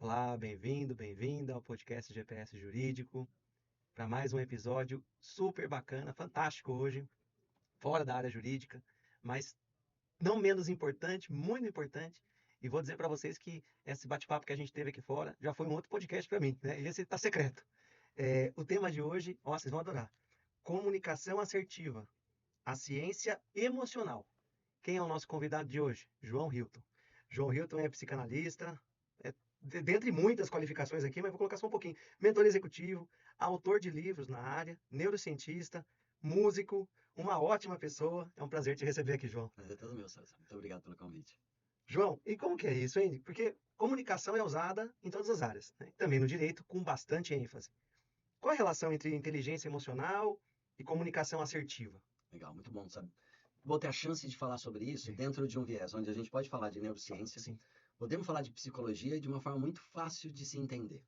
Olá, bem-vindo, bem-vinda ao podcast GPS Jurídico, para mais um episódio super bacana, fantástico hoje, fora da área jurídica, mas não menos importante, muito importante. E vou dizer para vocês que esse bate-papo que a gente teve aqui fora já foi um outro podcast para mim, né? Esse está secreto. O tema de hoje, ó, vocês vão adorar: comunicação assertiva, a ciência emocional. Quem é o nosso convidado de hoje? João Hilton. João Hilton é psicanalista, dentre muitas qualificações aqui, mas vou colocar só um pouquinho. Mentor executivo, autor de livros na área, neurocientista, músico, uma ótima pessoa. É um prazer te receber aqui, João. Prazer é todo meu, César. Muito obrigado pelo convite. João, e como que é isso, hein? Porque comunicação é usada em todas as áreas, né? Também no direito, com bastante ênfase. Qual a relação entre inteligência emocional e comunicação assertiva? Legal, muito bom, sabe? Vou ter a chance de falar sobre isso dentro de um viés onde a gente pode falar de neurociência, Sim. podemos falar de psicologia de uma forma muito fácil de se entender.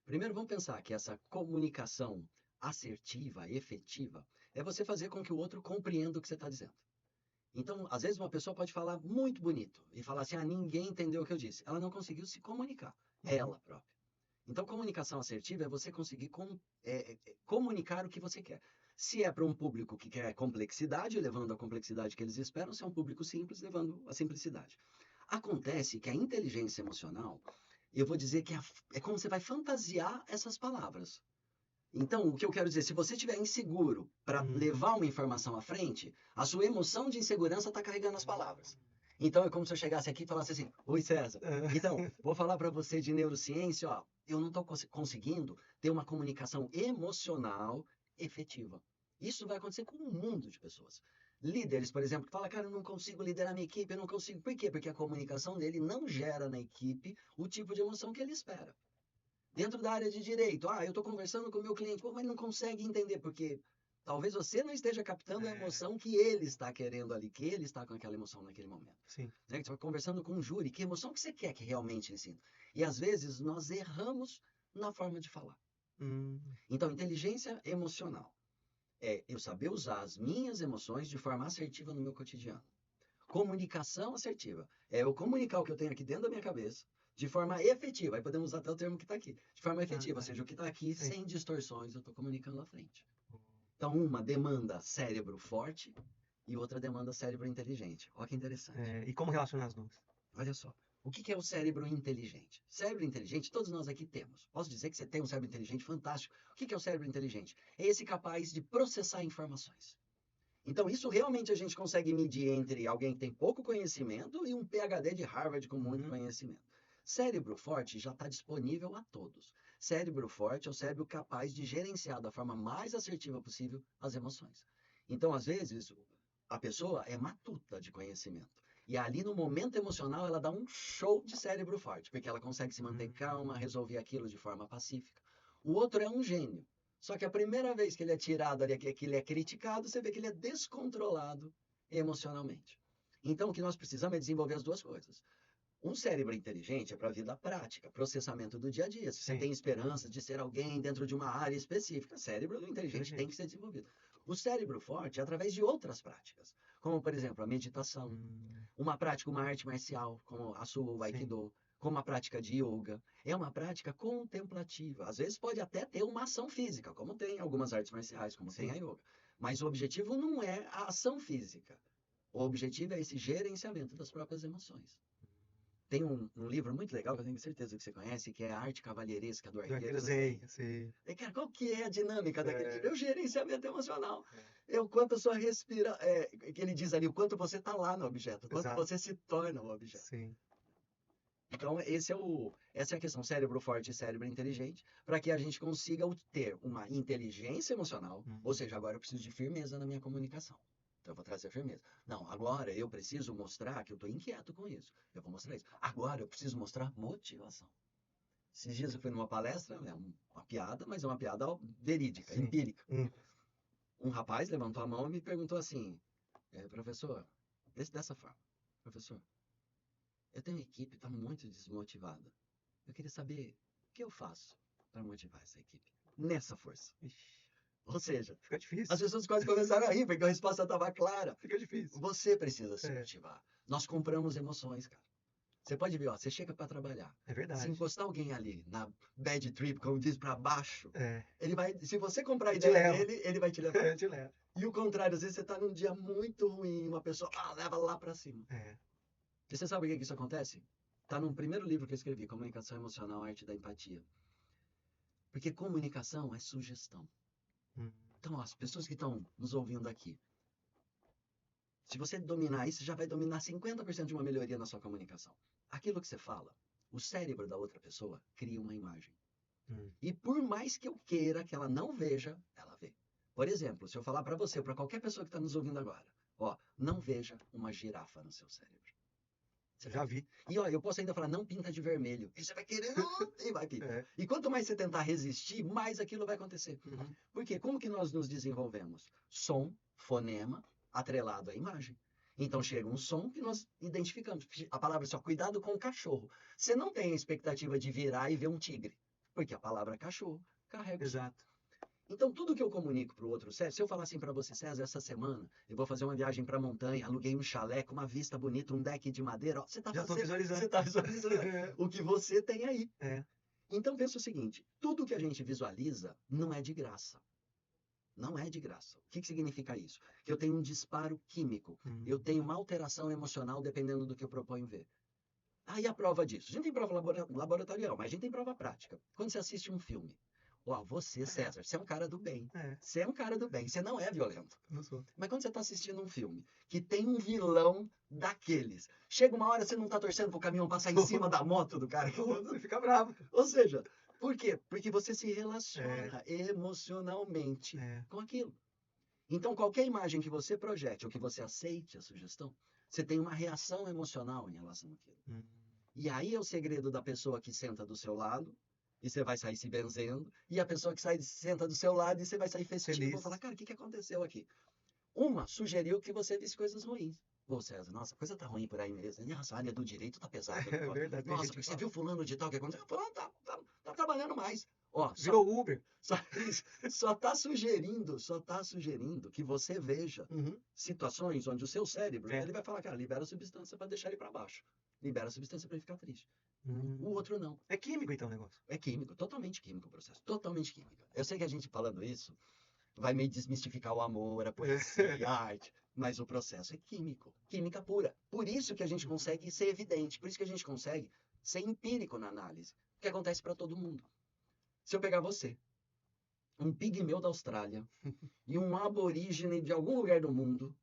Primeiro, vamos pensar que essa comunicação assertiva, efetiva, é você fazer com que o outro compreenda o que você está dizendo. Então, às vezes, uma pessoa pode falar muito bonito e falar assim: ninguém entendeu o que eu disse. Ela não conseguiu se comunicar, ela própria. Então, comunicação assertiva é você conseguir comunicar o que você quer. Se é para um público que quer complexidade, levando a complexidade que eles esperam, se é um público simples, levando a simplicidade. Acontece que a inteligência emocional, eu vou dizer que é como você vai fantasiar essas palavras. Então, o que eu quero dizer, se você estiver inseguro para levar uma informação à frente, a sua emoção de insegurança está carregando as palavras. Então, é como se eu chegasse aqui e falasse assim: Oi, César. Então, vou falar para você de neurociência, ó, eu não estou conseguindo ter uma comunicação emocional efetiva. Isso vai acontecer com um mundo de pessoas. Líderes, por exemplo, que falam: cara, eu não consigo liderar minha equipe, eu não consigo. Por quê? Porque a comunicação dele não gera na equipe o tipo de emoção que ele espera. Dentro da área de direito, eu estou conversando com o meu cliente, mas ele não consegue entender, porque talvez você não esteja captando a emoção que ele está querendo ali, que ele está com aquela emoção naquele momento. Sim. Né? Você está conversando com um júri, que emoção que você quer que realmente ele sinta? E às vezes nós erramos na forma de falar. Então, inteligência emocional é eu saber usar as minhas emoções de forma assertiva no meu cotidiano. Comunicação assertiva é eu comunicar o que eu tenho aqui dentro da minha cabeça de forma efetiva. Aí podemos usar até o termo que está aqui. De forma efetiva, ou seja, o que está aqui Sim. sem distorções, eu estou comunicando à frente. Então, uma demanda cérebro forte e outra demanda cérebro inteligente. Olha que interessante. E como relacionar as duas? Olha só. O que é o cérebro inteligente? Cérebro inteligente, todos nós aqui temos. Posso dizer que você tem um cérebro inteligente fantástico. O que é o cérebro inteligente? É esse capaz de processar informações. Então, isso realmente a gente consegue medir entre alguém que tem pouco conhecimento e um PhD de Harvard com muito conhecimento. Cérebro forte já está disponível a todos. Cérebro forte é o cérebro capaz de gerenciar da forma mais assertiva possível as emoções. Então, às vezes, a pessoa é matuta de conhecimento. E ali no momento emocional ela dá um show de cérebro forte, porque ela consegue se manter calma, resolver aquilo de forma pacífica. O outro é um gênio. Só que a primeira vez que ele é tirado ali, que ele é criticado, você vê que ele é descontrolado emocionalmente. Então, o que nós precisamos é desenvolver as duas coisas. Um cérebro inteligente é para a vida prática, processamento do dia a dia. Se você tem esperança de ser alguém dentro de uma área específica, cérebro inteligente tem que ser desenvolvido. O cérebro forte é através de outras práticas, como, por exemplo, a meditação, uma prática, uma arte marcial, como a sua, o Aikido, como a prática de yoga. É uma prática contemplativa. Às vezes pode até ter uma ação física, como tem algumas artes marciais, como tem a yoga. Mas o objetivo não é a ação física. O objetivo é esse gerenciamento das próprias emoções. Tem um livro muito legal que eu tenho certeza que você conhece, que é A Arte Cavalheiresca do Arqueiro Zen. Sim. Cara, qual que é a dinâmica daquele livro? É o gerenciamento emocional. É o quanto a sua respira... que ele diz ali, o quanto você está lá no objeto, o quanto você se torna o objeto. Sim. Então, essa é a questão, cérebro forte e cérebro inteligente, para que a gente consiga ter uma inteligência emocional, ou seja, agora eu preciso de firmeza na minha comunicação. Então, eu vou trazer firmeza. Não, agora eu preciso mostrar que eu estou inquieto com isso. Eu vou mostrar isso. Agora eu preciso mostrar motivação. Esses dias eu fui numa palestra, é uma piada, mas é uma piada verídica, empírica. Um rapaz levantou a mão e me perguntou assim, professor, dessa forma, professor, eu tenho uma equipe, está muito desmotivada. Eu queria saber o que eu faço para motivar essa equipe nessa força. Ou seja, Fica difícil. As pessoas quase começaram a rir, porque a resposta estava clara. Fica difícil. Você precisa se motivar. Nós compramos emoções, cara. Você pode ver, ó, você chega para trabalhar. É Se verdade. encostar alguém ali na bad trip, como diz, para baixo, É. ele vai, se você comprar a Te ideia leva. dele, ele vai te levar. Te leva. E o contrário, às vezes você tá num dia muito ruim, uma pessoa leva lá para cima. É. E você sabe por que isso acontece? Tá num primeiro livro que eu escrevi, Comunicação Emocional, Arte da Empatia. Porque comunicação é sugestão. Hum. Então, ó, as pessoas que estão nos ouvindo aqui, se você dominar isso, já vai dominar 50% de uma melhoria na sua comunicação. Aquilo que você fala, o cérebro da outra pessoa cria uma imagem. Hum. E por mais que eu queira que ela não veja, ela vê. Por exemplo, se eu falar para você, ou para qualquer pessoa que está nos ouvindo agora, ó, não veja uma girafa no seu cérebro. Você Já vi. E ó, eu posso ainda falar, não pinta de vermelho. E você vai querer, e vai pintar. É. E quanto mais você tentar resistir, mais aquilo vai acontecer. Uhum. Por quê? Como que nós nos desenvolvemos? Som, fonema, atrelado à imagem. Então chega um som que nós identificamos. A palavra só, cuidado com o cachorro. Você não tem a expectativa de virar e ver um tigre, porque a palavra cachorro carrega o som. Exato. Então, tudo que eu comunico para o outro, César, se eu falar assim para você, César, essa semana eu vou fazer uma viagem para a montanha, aluguei um chalé com uma vista bonita, um deck de madeira, ó, você está Já estou visualizando. você tá visualizando o que você tem aí. É. Então, pensa o seguinte, tudo que a gente visualiza não é de graça. Não é de graça. O que significa isso? Que eu tenho um disparo químico, eu tenho uma alteração emocional dependendo do que eu proponho ver. Aí a prova disso. A gente tem prova laboratorial, mas a gente tem prova prática. Quando você assiste um filme, ó, você, César, você é um cara do bem. É. Você é um cara do bem, você não é violento. Não sou. Mas quando você está assistindo um filme que tem um vilão daqueles, chega uma hora você não está torcendo pro caminhão passar em cima da moto do cara. Você fica bravo. Ou seja, por quê? Porque você se relaciona emocionalmente com aquilo. Então, qualquer imagem que você projete ou que você aceite a sugestão, você tem uma reação emocional em relação àquilo. E aí é o segredo da pessoa que senta do seu lado, e você vai sair se benzendo, e a pessoa que senta do seu lado e você vai sair festivo. Feliz. Vou falar, cara, o que aconteceu aqui? Uma sugeriu que você visse coisas ruins. Pô, César, nossa, a coisa tá ruim por aí mesmo. E a área do direito tá pesada. É verdade. Nossa, você viu fulano de tal que aconteceu? Fulano tá trabalhando mais. Ó, Virou Uber. só tá sugerindo que você veja situações onde o seu cérebro, ele vai falar, cara, libera a substância para deixar ele para baixo. Libera a substância para ele ficar triste. O outro não. É químico, então, o negócio. É químico, totalmente químico o processo. Totalmente químico. Eu sei que a gente falando isso vai meio desmistificar o amor, a poesia, a arte, mas o processo é químico. Química pura. Por isso que a gente consegue ser evidente, por isso que a gente consegue ser empírico na análise. O que acontece para todo mundo. Se eu pegar você, um pigmeu da Austrália e um aborígene de algum lugar do mundo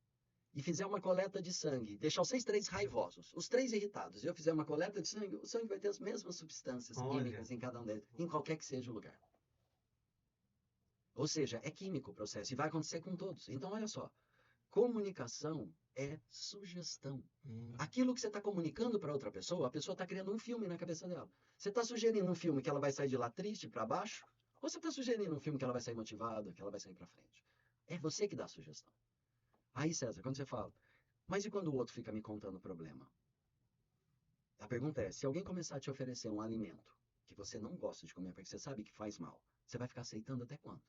e fizer uma coleta de sangue, deixar os três raivosos, os três irritados, e eu fizer uma coleta de sangue, o sangue vai ter as mesmas substâncias químicas em cada um deles, em qualquer que seja o lugar. Ou seja, é químico o processo e vai acontecer com todos. Então, olha só, comunicação é sugestão. Aquilo que você está comunicando para outra pessoa, a pessoa está criando um filme na cabeça dela. Você está sugerindo um filme que ela vai sair de lá triste para baixo, ou você está sugerindo um filme que ela vai sair motivada, que ela vai sair para frente? É você que dá a sugestão. Aí, César, quando você fala, mas e quando o outro fica me contando o problema? A pergunta é, se alguém começar a te oferecer um alimento que você não gosta de comer, porque você sabe que faz mal, você vai ficar aceitando até quando?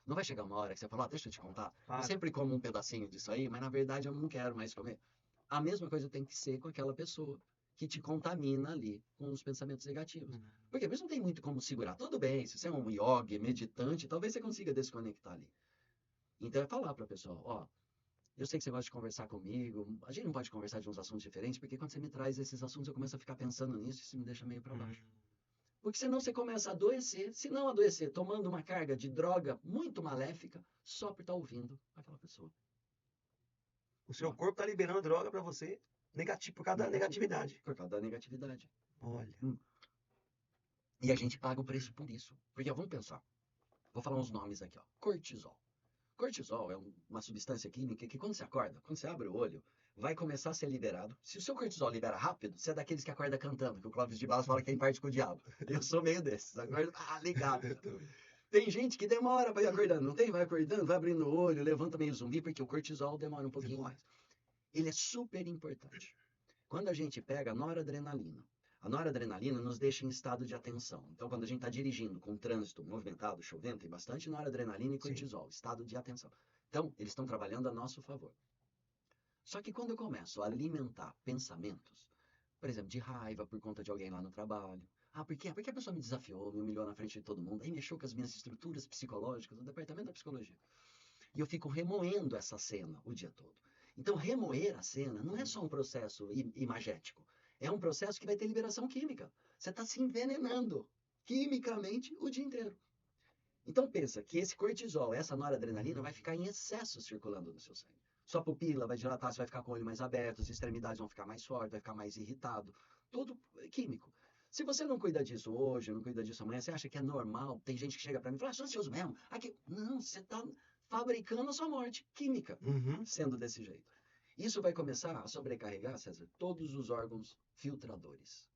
Não vai chegar uma hora que você fala, deixa eu te contar, eu sempre como um pedacinho disso aí, mas na verdade eu não quero mais comer. A mesma coisa tem que ser com aquela pessoa que te contamina ali com os pensamentos negativos. Porque mesmo não tem muito como segurar. Tudo bem, se você é um yogi, meditante, talvez você consiga desconectar ali. Então é falar para a pessoa, ó, eu sei que você gosta de conversar comigo, a gente não pode conversar de uns assuntos diferentes, porque quando você me traz esses assuntos eu começo a ficar pensando nisso e isso me deixa meio para baixo. Porque senão você começa a adoecer, se não adoecer, tomando uma carga de droga muito maléfica, só por estar ouvindo aquela pessoa. O seu corpo está liberando droga para você por causa da negatividade. Por causa da negatividade. Olha. E a gente paga o preço por isso. Porque vamos pensar. Vou falar uns nomes aqui, ó. Cortisol. Cortisol é uma substância química que quando você acorda, quando você abre o olho, vai começar a ser liberado. Se o seu cortisol libera rápido, você é daqueles que acorda cantando, que o Clóvis de Barros fala que tem parte com o diabo. Eu sou meio desses. Acorda, ligado. Tem gente que demora para ir acordando, não tem? Vai acordando, vai abrindo o olho, levanta meio zumbi, porque o cortisol demora um pouquinho mais. Ele é super importante. Quando a gente pega a noradrenalina nos deixa em estado de atenção. Então, quando a gente está dirigindo com o trânsito movimentado, chovendo, tem bastante noradrenalina e cortisol, estado de atenção. Então, eles estão trabalhando a nosso favor. Só que quando eu começo a alimentar pensamentos, Por exemplo, de raiva por conta de alguém lá no trabalho. Ah, por quê? Porque a pessoa me desafiou, me humilhou na frente de todo mundo, aí mexeu com as minhas estruturas psicológicas no departamento da psicologia. E eu fico remoendo essa cena o dia todo. Então, remoer a cena não é só um processo imagético. É um processo que vai ter liberação química. Você está se envenenando quimicamente o dia inteiro. Então, pensa que esse cortisol, essa noradrenalina, vai ficar em excesso circulando no seu sangue. Sua pupila vai dilatar, você vai ficar com o olho mais aberto, as extremidades vão ficar mais fortes, vai ficar mais irritado. Tudo químico. Se você não cuida disso hoje, não cuida disso amanhã, você acha que é normal? Tem gente que chega para mim e fala, sou ansioso mesmo. Aqui... Não, você está fabricando a sua morte química, sendo desse jeito. Isso vai começar a sobrecarregar, César, todos os órgãos filtradores.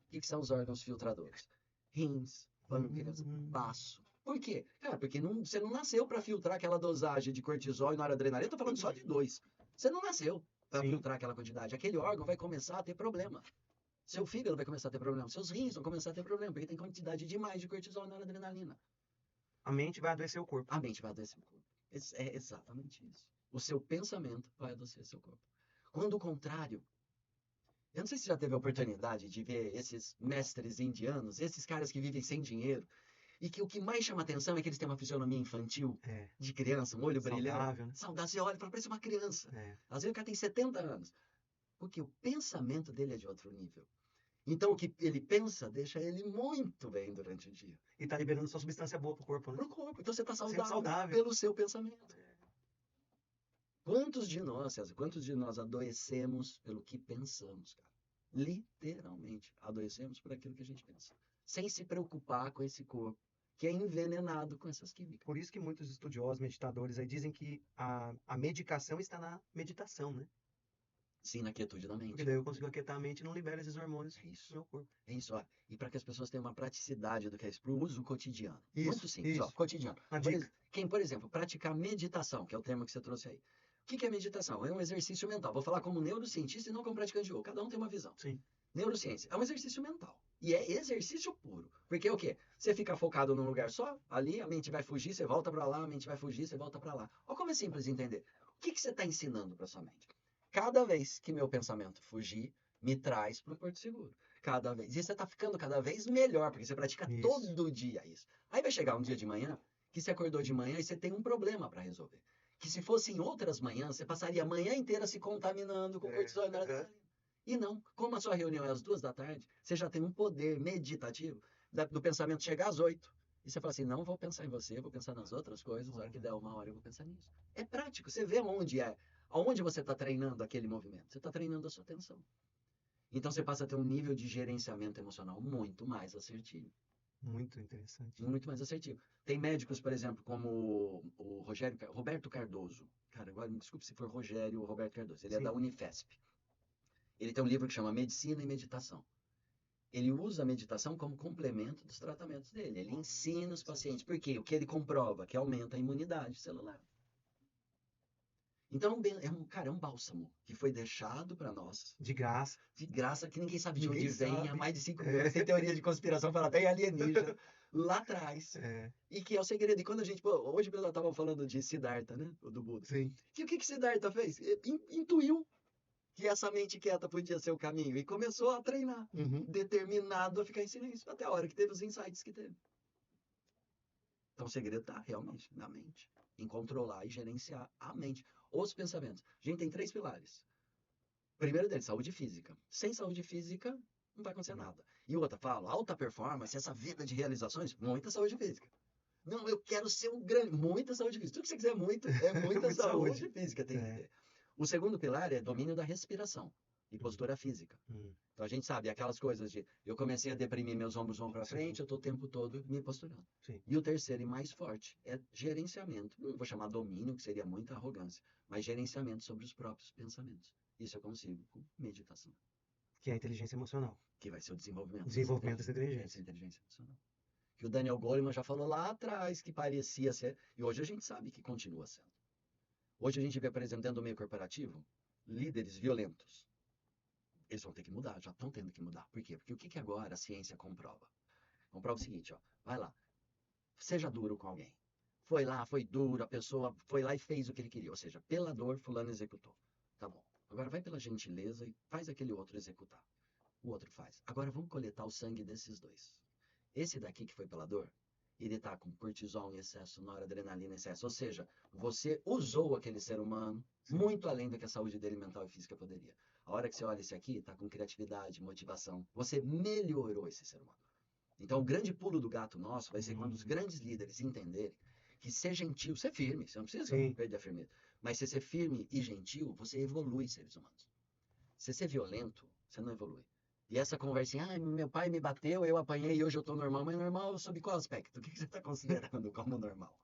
O que são os órgãos filtradores? Rins, pâncreas, baço. Por quê? Cara, porque você não nasceu para filtrar aquela dosagem de cortisol e noradrenalina. Eu tô falando só de 2. Você não nasceu para filtrar aquela quantidade. Aquele órgão vai começar a ter problema. Seu fígado vai começar a ter problema. Seus rins vão começar a ter problema, porque tem quantidade demais de cortisol e noradrenalina. A mente vai adoecer o corpo. A mente vai adoecer o corpo. É exatamente isso. O seu pensamento vai adoecer seu corpo. Quando o contrário, eu não sei se você já teve a oportunidade de ver esses mestres indianos, esses caras que vivem sem dinheiro, e que o que mais chama atenção é que eles têm uma fisionomia infantil, de criança, um olho brilhante. Saudável, né? Saudável. Você olha e fala, parece uma criança. É. Às vezes o cara tem 70 anos. Porque o pensamento dele é de outro nível. Então o que ele pensa deixa ele muito bem durante o dia. E tá liberando sua substância boa pro corpo, né? Pro corpo. Então você está Sempre saudável. pelo seu pensamento. Quantos de nós, César, quantos de nós adoecemos pelo que pensamos, cara? Literalmente, adoecemos por aquilo que a gente pensa. Sem se preocupar com esse corpo, que é envenenado com essas químicas. Por isso que muitos estudiosos, meditadores aí dizem que a medicação está na meditação, né? Sim, na quietude da mente. Porque daí eu consigo aquietar a mente e não libero esses hormônios Isso. no meu corpo. É isso, ó. E para que as pessoas tenham uma praticidade do que é isso, para o uso cotidiano. Isso, Muito simples, isso. ó, cotidiano. Uma dica. Quem, por exemplo, praticar meditação, que é o termo que você trouxe aí. O que é meditação? É um exercício mental. Vou falar como neurocientista e não como praticante de yoga. Cada um tem uma visão. Sim. Neurociência é um exercício mental. E é exercício puro. Porque é o quê? Você fica focado num lugar só, ali a mente vai fugir, você volta para lá, a mente vai fugir, você volta para lá. Olha como é simples de entender. O que você está ensinando para sua mente? Cada vez que meu pensamento fugir, me traz para o porto seguro. Cada vez. E você está ficando cada vez melhor, porque você pratica Isso. todo dia isso. Aí vai chegar um dia de manhã, que você acordou de manhã e você tem um problema para resolver. Que se fosse em outras manhãs, você passaria a manhã inteira se contaminando com cortisol e noradrenalina. E não, como a sua reunião é às 2 da tarde, você já tem um poder meditativo do pensamento chegar às 8. E você fala assim, não vou pensar em você, vou pensar nas outras coisas, a hora que der 1 hora eu vou pensar nisso. É prático, você vê aonde você está treinando aquele movimento. Você está treinando a sua atenção. Então você passa a ter um nível de gerenciamento emocional muito mais assertivo. Muito interessante. Muito mais assertivo. Tem médicos, por exemplo, como o Roberto Cardoso. Cara, agora me desculpe se for Rogério ou Roberto Cardoso. Ele é Sim. da Unifesp. Ele tem um livro que chama Medicina e Meditação. Ele usa a meditação como complemento dos tratamentos dele. Ele ensina os pacientes. Por quê? O que ele comprova? Que aumenta a imunidade celular. Então, é um bálsamo que foi deixado para nós. De graça. De graça, que ninguém sabe de Ninguém onde vem. sabe. Há mais de 5 anos. Tem teoria de conspiração, fala até em alienígena. Lá atrás. É. E que é o segredo. E quando a gente... hoje eu estava falando de Siddhartha, né? Do Buda. Sim. Que o que Siddhartha fez? Intuiu que essa mente quieta podia ser o caminho. E começou a treinar. Determinado a ficar em silêncio. Até a hora que teve os insights que teve. Então o segredo está realmente na mente. Em controlar e gerenciar a mente. Os pensamentos. A gente tem 3 pilares. O primeiro deles, saúde física. Sem saúde física, não vai acontecer nada. E outra, fala, alta performance, essa vida de realizações, muita saúde física. Não, eu quero ser um grande, muita saúde física. Tudo que você quiser muito, é muita Muita saúde saúde. física tem que ter. O segundo pilar é domínio da respiração e postura física. Então a gente sabe aquelas coisas de eu comecei a deprimir, meus ombros vão para frente, eu estou o tempo todo me posturando. Sim. E o terceiro e mais forte é gerenciamento. Não vou chamar domínio, que seria muita arrogância, mas gerenciamento sobre os próprios pensamentos. Isso eu consigo com meditação. Que é a inteligência emocional. Que vai ser o desenvolvimento Desenvolvimento dessa inteligência. inteligência emocional. Que o Daniel Goleman já falou lá atrás que parecia ser, e hoje a gente sabe que continua sendo. Hoje a gente vê, por exemplo, dentro do meio corporativo, líderes violentos. Eles vão ter que mudar, já estão tendo que mudar. Por quê? Porque o que agora a ciência comprova? Comprova o seguinte, ó, vai lá, seja duro com alguém. Foi lá, foi duro, a pessoa foi lá e fez o que ele queria. Ou seja, pela dor, fulano executou. Tá bom. Agora vai pela gentileza e faz aquele outro executar. o outro faz. Agora vamos coletar o sangue desses dois. Esse daqui que foi pela dor, ele tá com cortisol em excesso, noradrenalina em excesso. Ou seja, você usou aquele ser humano Sim. muito além do que a saúde dele mental e física poderia. A hora que você olha esse aqui, tá com criatividade, motivação. Você melhorou esse ser humano. Então, o grande pulo do gato nosso vai ser quando os grandes líderes entenderem que ser gentil, ser firme, você não precisa Sim. perder a firmeza, mas se ser firme e gentil, você evolui seres humanos. Se ser violento, você não evolui. E essa conversinha, meu pai me bateu, eu apanhei e hoje eu tô normal, mas normal sob qual aspecto? O que você está considerando como normal?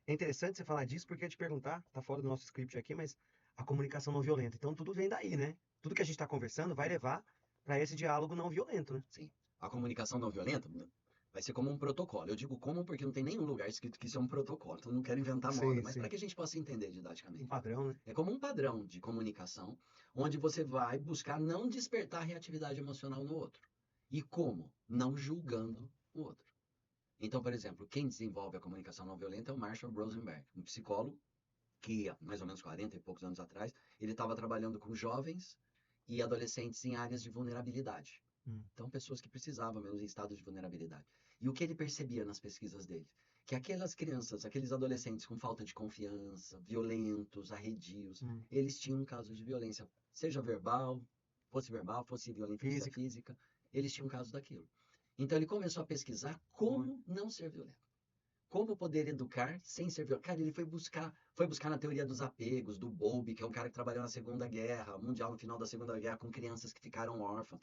É interessante você falar disso, porque eu ia te perguntar, tá fora do nosso script aqui, mas a comunicação não violenta. Então tudo vem daí, né? Tudo que a gente está conversando vai levar para esse diálogo não violento, né? Sim. A comunicação não violenta vai ser como um protocolo. Eu digo como porque não tem nenhum lugar escrito que isso é um protocolo. Então não quero inventar moda, Sim, mas sim. para que a gente possa entender Um didaticamente. padrão, né? É como um padrão de comunicação, onde você vai buscar não despertar reatividade emocional no outro. E como? Não julgando o outro. Então, por exemplo, quem desenvolve a comunicação não violenta é o Marshall Rosenberg, um psicólogo que, há mais ou menos 40 e poucos anos atrás, ele estava trabalhando com jovens e adolescentes em áreas de vulnerabilidade. Hum. Então, pessoas que precisavam mesmo em estado de vulnerabilidade. E o que ele percebia nas pesquisas dele? Que aquelas crianças, aqueles adolescentes com falta de confiança, violentos, arredios, Hum. eles tinham um caso de violência, seja verbal, fosse violência física, eles tinham um caso daquilo. Então, ele começou a pesquisar como não ser violento. Como poder educar sem ser violento. Cara, ele foi buscar na teoria dos apegos, do Bowlby, que é um cara que trabalhou na Segunda Guerra Mundial, no final da Segunda Guerra, com crianças que ficaram órfãs.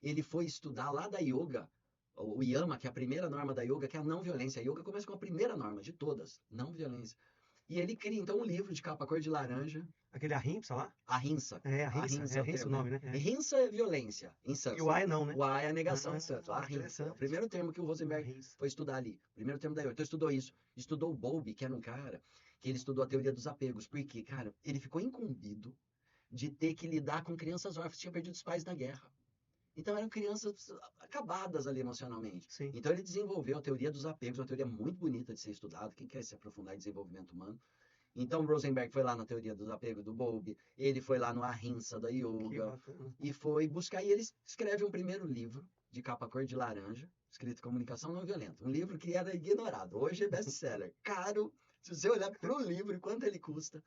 Ele foi estudar lá da yoga, o Yama, que é a primeira norma da yoga, que é a não violência. A yoga começa com a primeira norma de todas, não violência. E ele cria, então, um livro de capa cor de laranja. Aquele ahimsa lá? Ahimsa. É, ahimsa. Ahimsa É é o ahimsa o termo, nome, né? né? Ahimsa é violência, em E o sânscrito. A é não, né? O A é a negação em sânscrito. Ahimsa. É o Interessante. primeiro termo que o Rosenberg Ahimsa. foi estudar ali. Primeiro termo da yoga. Então, estudou isso. Estudou o Bowlby, que era um cara que ele estudou a teoria dos apegos. Porque, cara, ele ficou incumbido de ter que lidar com crianças órfãs que tinham perdido os pais na guerra. Então eram crianças acabadas ali emocionalmente. Sim. Então ele desenvolveu a teoria dos apegos, uma teoria muito bonita de ser estudado. Quem quer se aprofundar em desenvolvimento humano? Então Rosenberg foi lá na teoria dos apegos do Bowlby, ele foi lá no Ahimsa da Que yoga bacana. e foi buscar. E ele escreve um primeiro livro de capa cor de laranja, escrito Comunicação Não Violenta. Um livro que era ignorado. Hoje é best-seller. Caro, se você olhar para o livro e quanto ele custa.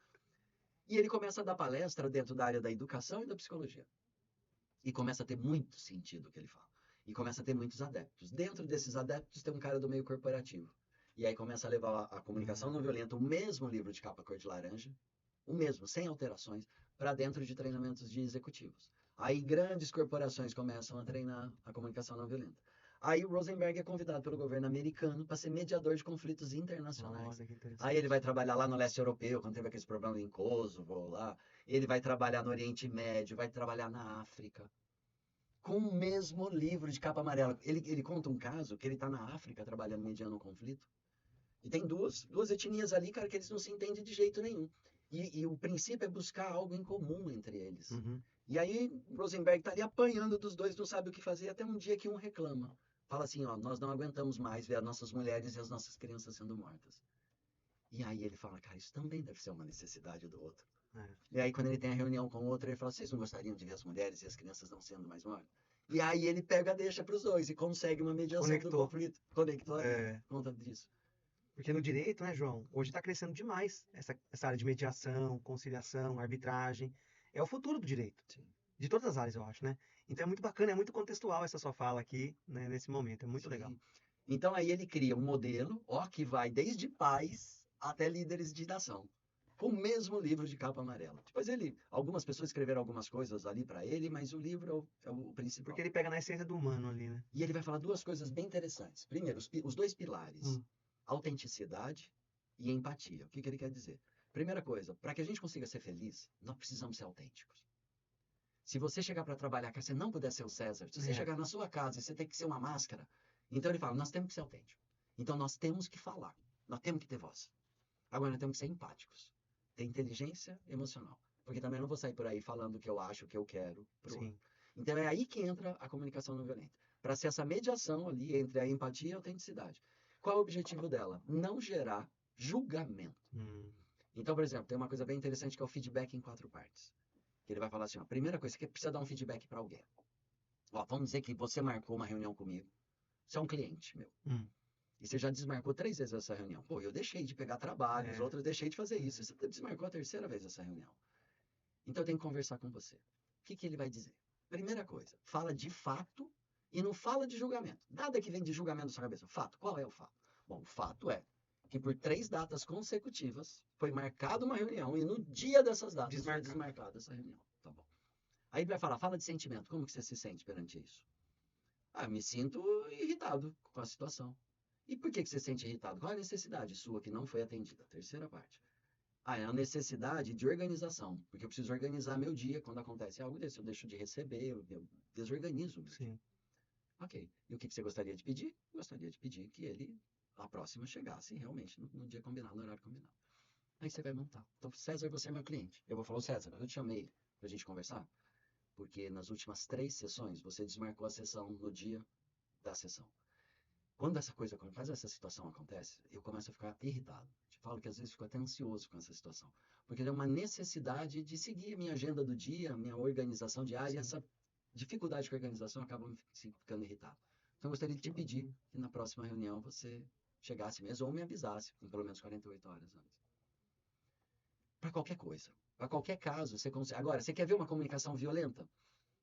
E ele começa a dar palestra dentro da área da educação e da psicologia. E começa a ter muito sentido o que ele fala. E começa a ter muitos adeptos. Dentro desses adeptos tem um cara do meio corporativo. E aí começa a levar a comunicação não violenta, o mesmo livro de capa cor de laranja, o mesmo, sem alterações, para dentro de treinamentos de executivos. Aí grandes corporações começam a treinar a comunicação não violenta. Aí o Rosenberg é convidado pelo governo americano para ser mediador de conflitos internacionais. Olha que interessante. Aí ele vai trabalhar lá no leste europeu, quando teve aqueles problemas em Kosovo, lá. Ele vai trabalhar no Oriente Médio, vai trabalhar na África. Com o mesmo livro de capa amarela. Ele conta um caso que ele está na África trabalhando mediando um conflito. E tem duas etnias ali, cara, que eles não se entendem de jeito nenhum. E o princípio é buscar algo em comum entre eles. Uhum. E aí Rosenberg tá ali apanhando dos dois, não sabe o que fazer, até um dia que um reclama. Fala assim, ó, nós não aguentamos mais ver as nossas mulheres e as nossas crianças sendo mortas. E aí ele fala, cara, isso também deve ser uma necessidade do outro. É. E aí quando ele tem a reunião com o outro, ele fala, vocês não gostariam de ver as mulheres e as crianças não sendo mais mortas? E aí ele pega, deixa para os dois e consegue uma mediação do Conectou. conflito. Conectou É. por conta disso. Porque no direito, né, João? Hoje está crescendo demais essa área de mediação, conciliação, arbitragem. É o futuro do direito. Sim. De todas as áreas, eu acho, né? Então é muito bacana, é muito contextual essa sua fala aqui, né, nesse momento. É muito Sim. legal. Então aí ele cria um modelo, ó, que vai desde pais até líderes de nação, com o mesmo livro de capa amarela. Depois algumas pessoas escreveram algumas coisas ali para ele, mas o livro é o principal. Porque ele pega na essência do humano ali, né? E ele vai falar duas coisas bem interessantes. Primeiro, os dois pilares, autenticidade e empatia. O que ele quer dizer? Primeira coisa, para que a gente consiga ser feliz, nós precisamos ser autênticos. Se você chegar para trabalhar que você não puder ser o César, se você chegar na sua casa e você tem que ser uma máscara, então ele fala, nós temos que ser autênticos. Então nós temos que falar, nós temos que ter voz. Agora nós temos que ser empáticos, ter inteligência emocional. Porque também não vou sair por aí falando o que eu acho, o que eu quero pro outro. Então é aí que entra a comunicação não violenta. Para ser essa mediação ali entre a empatia e a autenticidade. Qual é o objetivo dela? Não gerar julgamento. Então, por exemplo, tem uma coisa bem interessante que é o feedback em 4 partes. Que ele vai falar assim, ó, a primeira coisa, você precisa dar um feedback para alguém. Ó, vamos dizer que você marcou uma reunião comigo. Você é um cliente meu. Hum. E você já desmarcou 3 vezes essa reunião. Pô, eu deixei de pegar trabalho, as outras eu deixei de fazer isso. Você desmarcou a 3ª vez essa reunião. Então eu tenho que conversar com você. O que que ele vai dizer? Primeira coisa, fala de fato e não fala de julgamento. Nada que vem de julgamento na sua cabeça. Fato. Qual é o fato? Bom, o fato é que por 3 datas consecutivas foi marcada uma reunião e no dia dessas datas foi desmarcada essa reunião. Tá bom. Aí ele vai falar, fala de sentimento. Como que você se sente perante isso? Ah, eu me sinto irritado com a situação. E por que você se sente irritado? Qual é a necessidade sua que não foi atendida? Terceira parte. Ah, é a necessidade de organização, porque eu preciso organizar meu dia quando acontece algo desse. Eu deixo de receber, eu desorganizo o meu dia. Sim. Ok. E o que você gostaria de pedir? Gostaria de pedir que ele, a próxima, chegasse realmente no dia combinado, no horário combinado. Aí você vai montar. Então, César, você é meu cliente. Eu vou falar, César, eu te chamei pra gente conversar, porque nas últimas 3 sessões você desmarcou a sessão no dia da sessão. Quando essa situação acontece, eu começo a ficar irritado. Te falo que às vezes fico até ansioso com essa situação. Porque é uma necessidade de seguir a minha agenda do dia, minha organização diária, e essa dificuldade com a organização acaba me ficando irritado. Então eu gostaria de te pedir que na próxima reunião você chegasse mesmo ou me avisasse, com pelo menos 48 horas antes. Para qualquer coisa. Para qualquer caso, você consegue. Agora, você quer ver uma comunicação violenta?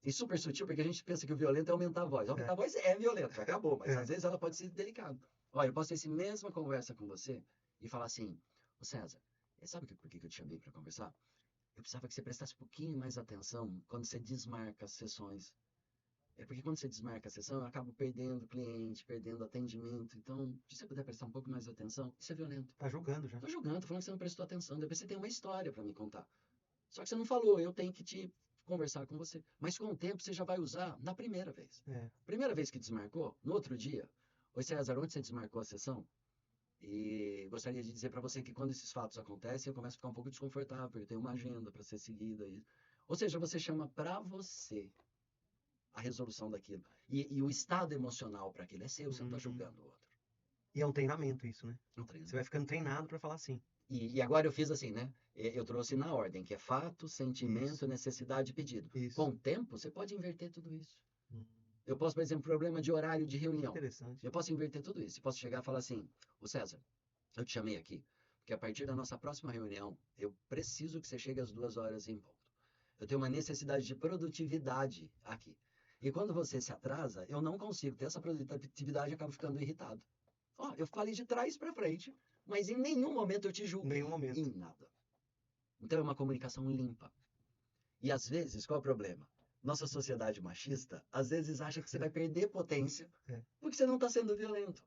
E super sutil, porque a gente pensa que o violento é aumentar a voz. Aumentar a voz é violento, acabou, mas às vezes ela pode ser delicada. Olha, eu posso ter essa mesma conversa com você e falar assim, ô César, sabe por que eu te chamei para conversar? Eu precisava que você prestasse um pouquinho mais atenção quando você desmarca as sessões. É porque quando você desmarca a sessão, eu acabo perdendo cliente, perdendo atendimento. Então, se você puder prestar um pouco mais de atenção, isso é violento. Tá julgando já. Tô julgando, tô falando que você não prestou atenção. Depois você tem uma história para me contar. Só que você não falou, eu tenho que te conversar com você. Mas com o tempo você já vai usar na primeira vez. Primeira vez que desmarcou, no outro dia, oi César, onde você desmarcou a sessão? E gostaria de dizer para você que quando esses fatos acontecem, eu começo a ficar um pouco desconfortável, porque eu tenho uma agenda para ser seguida. Ou seja, você chama para você a resolução daquilo. E o estado emocional para aquilo é seu, você não está julgando o outro. E é um treinamento isso, né? Um treinamento. Você vai ficando treinado para falar assim. E agora eu fiz assim, né? Eu trouxe na ordem, que é fato, sentimento, Isso. necessidade e pedido. Isso. Com o tempo, você pode inverter tudo isso. Hum. Eu posso, por exemplo, problema de horário de reunião. Interessante. Eu posso inverter tudo isso. Eu posso chegar e falar assim, ô César, eu te chamei aqui, porque a partir da nossa próxima reunião, eu preciso que você chegue às 2 horas em ponto. Eu tenho uma necessidade de produtividade aqui. E quando você se atrasa, eu não consigo ter essa produtividade e acabo ficando irritado. Ó, eu falei de trás para frente, mas em nenhum momento eu te julgo. Nenhum momento. Em nada. Então é uma comunicação limpa. E às vezes, qual é o problema? Nossa sociedade machista, às vezes acha que você vai perder potência porque você não está sendo violento.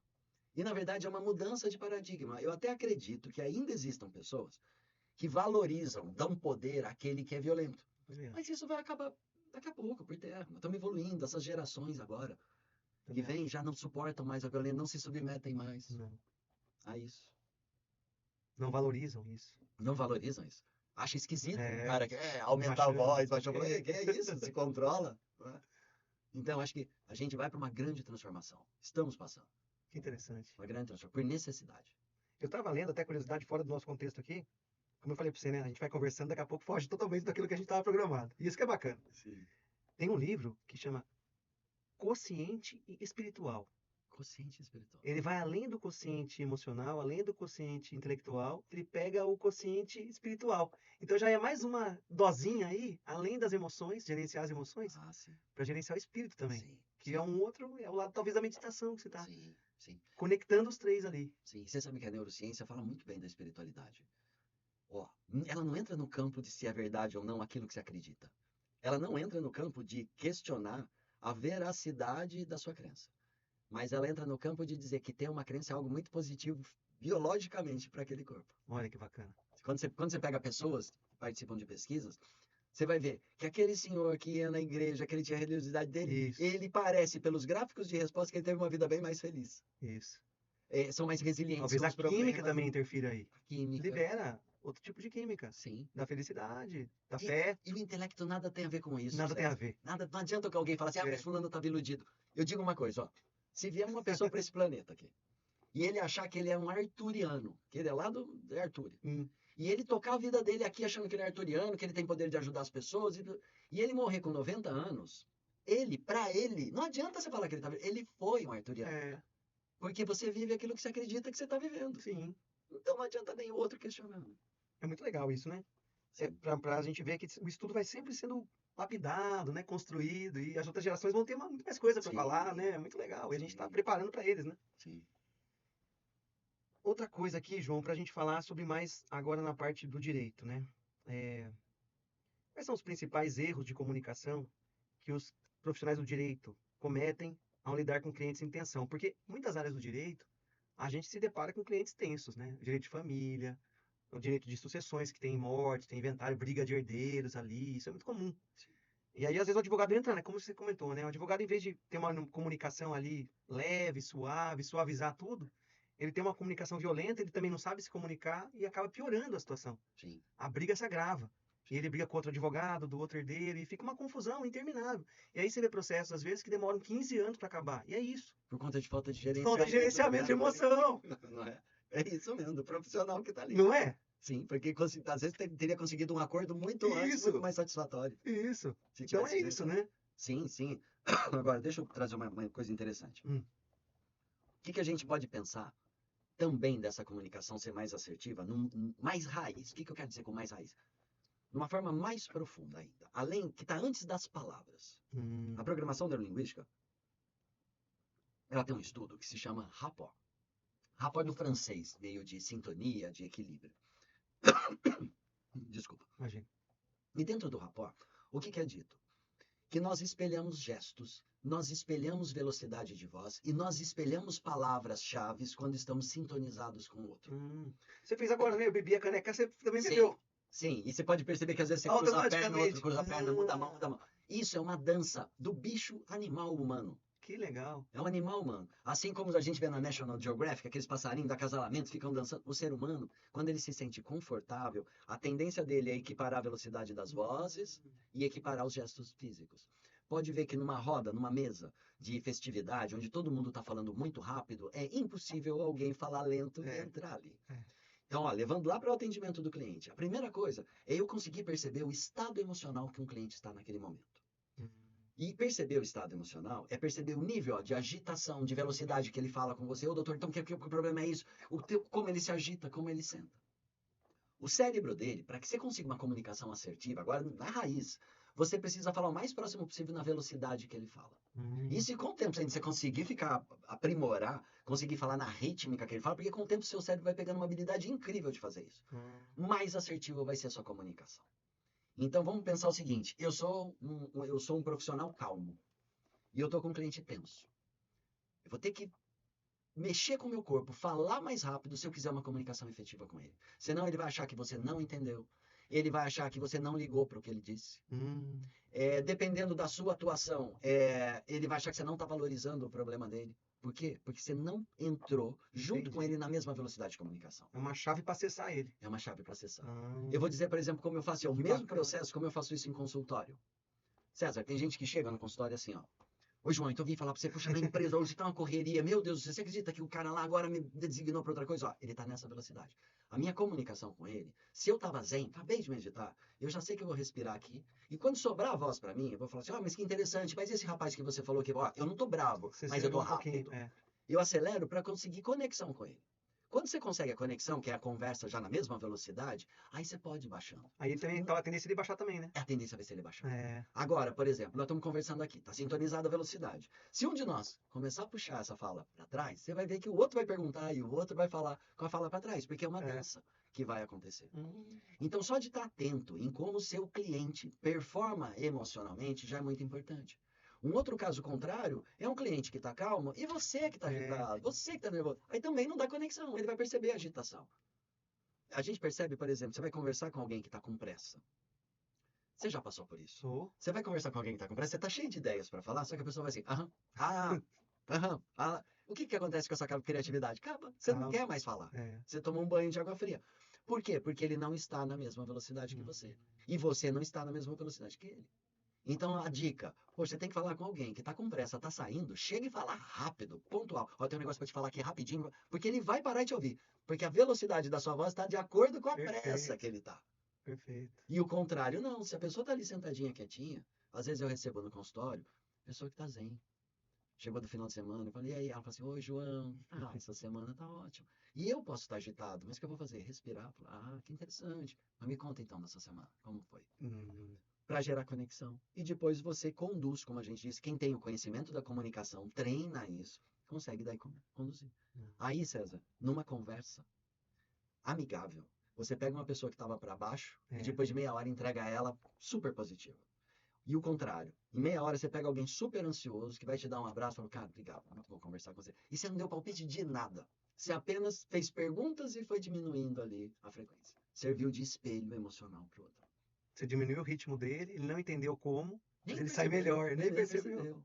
E na verdade é uma mudança de paradigma. Eu até acredito que ainda existam pessoas que valorizam, dão poder àquele que é violento. Mas isso vai acabar daqui a pouco, por terra. Estamos evoluindo, essas gerações agora que vêm já não suportam mais a violência, não se submetem mais a isso. Não valorizam isso. Não valorizam isso. Acha esquisito. O cara quer aumentar a voz, baixar a voz. Que é isso? Se controla. Então, acho que a gente vai para uma grande transformação. Estamos passando. Que interessante. Uma grande transformação, por necessidade. Eu estava lendo, até curiosidade, fora do nosso contexto aqui. Como eu falei para você, né? A gente vai conversando, daqui a pouco foge totalmente daquilo que a gente estava programado. E isso que é bacana. Sim. Tem um livro que chama Quociente Espiritual. Quociente espiritual. Ele vai além do quociente emocional, além do quociente intelectual, ele pega o quociente espiritual. Então já é mais uma dosinha aí, além das emoções, gerenciar as emoções, para gerenciar o espírito também. Sim, que é um outro, é o lado talvez da meditação que você está conectando os 3 ali. Sim, você sabe que a neurociência fala muito bem da espiritualidade. Ó, ela não entra no campo de se é verdade ou não aquilo que você acredita. Ela não entra no campo de questionar a veracidade da sua crença. Mas ela entra no campo de dizer que ter uma crença é algo muito positivo biologicamente para aquele corpo. Olha que bacana. Quando você pega pessoas que participam de pesquisas, você vai ver que aquele senhor que ia na igreja, que ele tinha a religiosidade dele, ele parece, pelos gráficos de resposta, que ele teve uma vida bem mais feliz. Isso. São mais resilientes. Talvez a química também interfira aí. Química. Libera outro tipo de química. Sim. Da felicidade, da fé. E o intelecto nada tem a ver com isso. Nada tem a ver. Nada, não adianta que alguém fale assim, mas fulano estava iludido. Eu digo uma coisa, ó. Se vier uma pessoa para esse planeta aqui, e ele achar que ele é um arturiano, que ele é lá do Artúria, e ele tocar a vida dele aqui achando que ele é arturiano, que ele tem poder de ajudar as pessoas, e ele morrer com 90 anos, Pra ele, não adianta você falar que ele tá vivendo. Ele foi um arturiano. É, Porque você vive aquilo que você acredita que você tá vivendo. sim. Então não adianta nem o outro questionando. É muito legal isso, né? Sim. Pra gente ver que o estudo vai sempre sendo lapidado, né? Construído, e as outras gerações vão ter muito mais coisa para Sim. falar, né? É muito legal. E a gente está Sim. preparando para eles, né? Sim. Outra coisa aqui, João, para a gente falar sobre mais agora na parte do direito, né? É, quais são os principais erros de comunicação que os profissionais do direito cometem ao lidar com clientes em tensão? Porque muitas áreas do direito a gente se depara com clientes tensos, né? O direito de família, o direito de sucessões, que tem morte, tem inventário, briga de herdeiros ali, isso é muito comum. E aí, às vezes, o advogado entra, né? Como você comentou, né? O advogado, em vez de ter uma comunicação ali leve, suave, suavizar tudo, ele tem uma comunicação violenta, ele também não sabe se comunicar e acaba piorando a situação. Sim. A briga se agrava. E ele briga com outro advogado, do outro herdeiro, e fica uma confusão interminável. E aí você vê processos, às vezes, que demoram 15 anos para acabar. E é isso. Por conta de falta de gerenciamento. Falta de gerenciamento de emoção. Não é? É isso mesmo, do profissional que tá ali. Não é? Sim, porque às vezes teria conseguido um acordo muito antes, Isso. muito mais satisfatório. Isso. Se Então tivesse é isso, né? Sim, sim. Agora, deixa eu trazer uma coisa interessante. Hum. O que a gente pode pensar também dessa comunicação ser mais assertiva, mais raiz? O que eu quero dizer com mais raiz? Numa forma mais profunda ainda, além que está antes das palavras. A programação neurolinguística, ela tem um estudo que se chama rapport. Rapport do francês, veio de sintonia, de equilíbrio. Desculpa. Imagina. E dentro do rapport, o que é dito? Que nós espelhamos gestos, nós espelhamos velocidade de voz e nós espelhamos palavras-chave quando estamos sintonizados com o outro. Você fez agora, né? Eu bebi a caneca, você também Sim, bebeu. sim. E você pode perceber que às vezes você cruza a perna, o outro cruza a perna, muda a mão, muda a mão. Isso é uma dança do bicho animal humano. Que legal. É um animal humano. Assim como a gente vê na National Geographic, aqueles passarinhos do acasalamento ficam dançando. O ser humano, quando ele se sente confortável, a tendência dele é equiparar a velocidade das vozes e equiparar os gestos físicos. Pode ver que numa roda, numa mesa de festividade, onde todo mundo está falando muito rápido, é impossível alguém falar lento e entrar ali. Então, ó, levando lá para o atendimento do cliente, a primeira coisa é eu conseguir perceber o estado emocional que um cliente está naquele momento. E perceber o estado emocional é perceber o nível de agitação, de velocidade que ele fala com você. Ô, doutor, então o problema é isso? Como ele se agita, como ele senta. O cérebro dele, para que você consiga uma comunicação assertiva, agora na raiz, você precisa falar o mais próximo possível na velocidade que ele fala. E se com o tempo você conseguir aprimorar, conseguir falar na rítmica que ele fala, porque com o tempo o seu cérebro vai pegando uma habilidade incrível de fazer isso. Mais assertiva vai ser a sua comunicação. Então vamos pensar o seguinte, eu sou um profissional calmo e eu estou com um cliente tenso. Eu vou ter que mexer com o meu corpo, falar mais rápido se eu quiser uma comunicação efetiva com ele. Senão ele vai achar que você não entendeu, ele vai achar que você não ligou para o que ele disse. Dependendo da sua atuação, ele vai achar que você não está valorizando o problema dele. Por quê? Porque você não entrou junto com ele na mesma velocidade de comunicação. É uma chave para acessar ele. É uma chave para acessar. Eu vou dizer, por exemplo, como eu faço, é o mesmo processo como eu faço isso em consultório. César, tem gente que chega no consultório assim, ó. Ô, João, então eu vim falar pra você, puxa, na empresa hoje tá uma correria. Meu Deus, você acredita que o cara lá agora me designou pra outra coisa? Ó, ele tá nessa velocidade. A minha comunicação com ele, se eu tava zen, acabei de meditar, eu já sei que eu vou respirar aqui. E quando sobrar a voz pra mim, eu vou falar assim, ó, mas que interessante, mas esse rapaz que você falou que, ó, eu não tô bravo, mas eu tô rápido. Eu acelero pra conseguir conexão com ele. Quando você consegue a conexão, que é a conversa já na mesma velocidade, aí você pode ir baixando. Aí ele também tá a tendência de baixar também, né? É a tendência vai ser ele baixar. Agora, por exemplo, nós estamos conversando aqui, tá sintonizada a velocidade. Se um de nós começar a puxar essa fala para trás, você vai ver que o outro vai perguntar e o outro vai falar com a fala para trás, porque é uma dança que vai acontecer. Então, só de estar atento em como o seu cliente performa emocionalmente já é muito importante. Um outro caso contrário é um cliente que está calmo e você que está agitado, você que está nervoso. Aí também não dá conexão, ele vai perceber a agitação. A gente percebe, por exemplo, você vai conversar com alguém que está com pressa. Você já passou por isso? Você vai conversar com alguém que está com pressa, você está cheio de ideias para falar, só que a pessoa vai assim, O que acontece com essa criatividade? Acaba, você não quer mais falar. Você tomou um banho de água fria. Por quê? Porque ele não está na mesma velocidade que você. E você não está na mesma velocidade que ele. Então, a dica, você tem que falar com alguém que está com pressa, está saindo, chega e fala rápido, pontual. Ó, tem um negócio para te falar aqui rapidinho, porque ele vai parar de te ouvir. Porque a velocidade da sua voz está de acordo com a pressa que ele está. Perfeito. E o contrário, não. Se a pessoa está ali sentadinha, quietinha, às vezes eu recebo no consultório, Pessoa que tá zen. Chegou do final de semana, eu falei, e aí? Ela falou assim, oi, João, essa semana tá ótima. E eu posso estar agitado, mas o que eu vou fazer? Respirar. Falar, que interessante. Mas me conta então dessa semana, como foi? Hum, Para gerar conexão. E depois você conduz, como a gente disse, quem tem o conhecimento da comunicação, treina isso, consegue daí conduzir. hum. Aí, César, numa conversa amigável, você pega uma pessoa que estava para baixo e É. depois de meia hora entrega ela super positiva. E o contrário. Em meia hora você pega alguém super ansioso que vai te dar um abraço e fala, cara, obrigado, muito bom conversar com você. E você não deu palpite de nada. Você apenas fez perguntas e foi diminuindo ali a frequência. Serviu de espelho emocional para o outro. Você diminuiu o ritmo dele, ele não entendeu como, mas Nem ele sai percebeu. melhor, nem Ele nem percebeu. percebeu.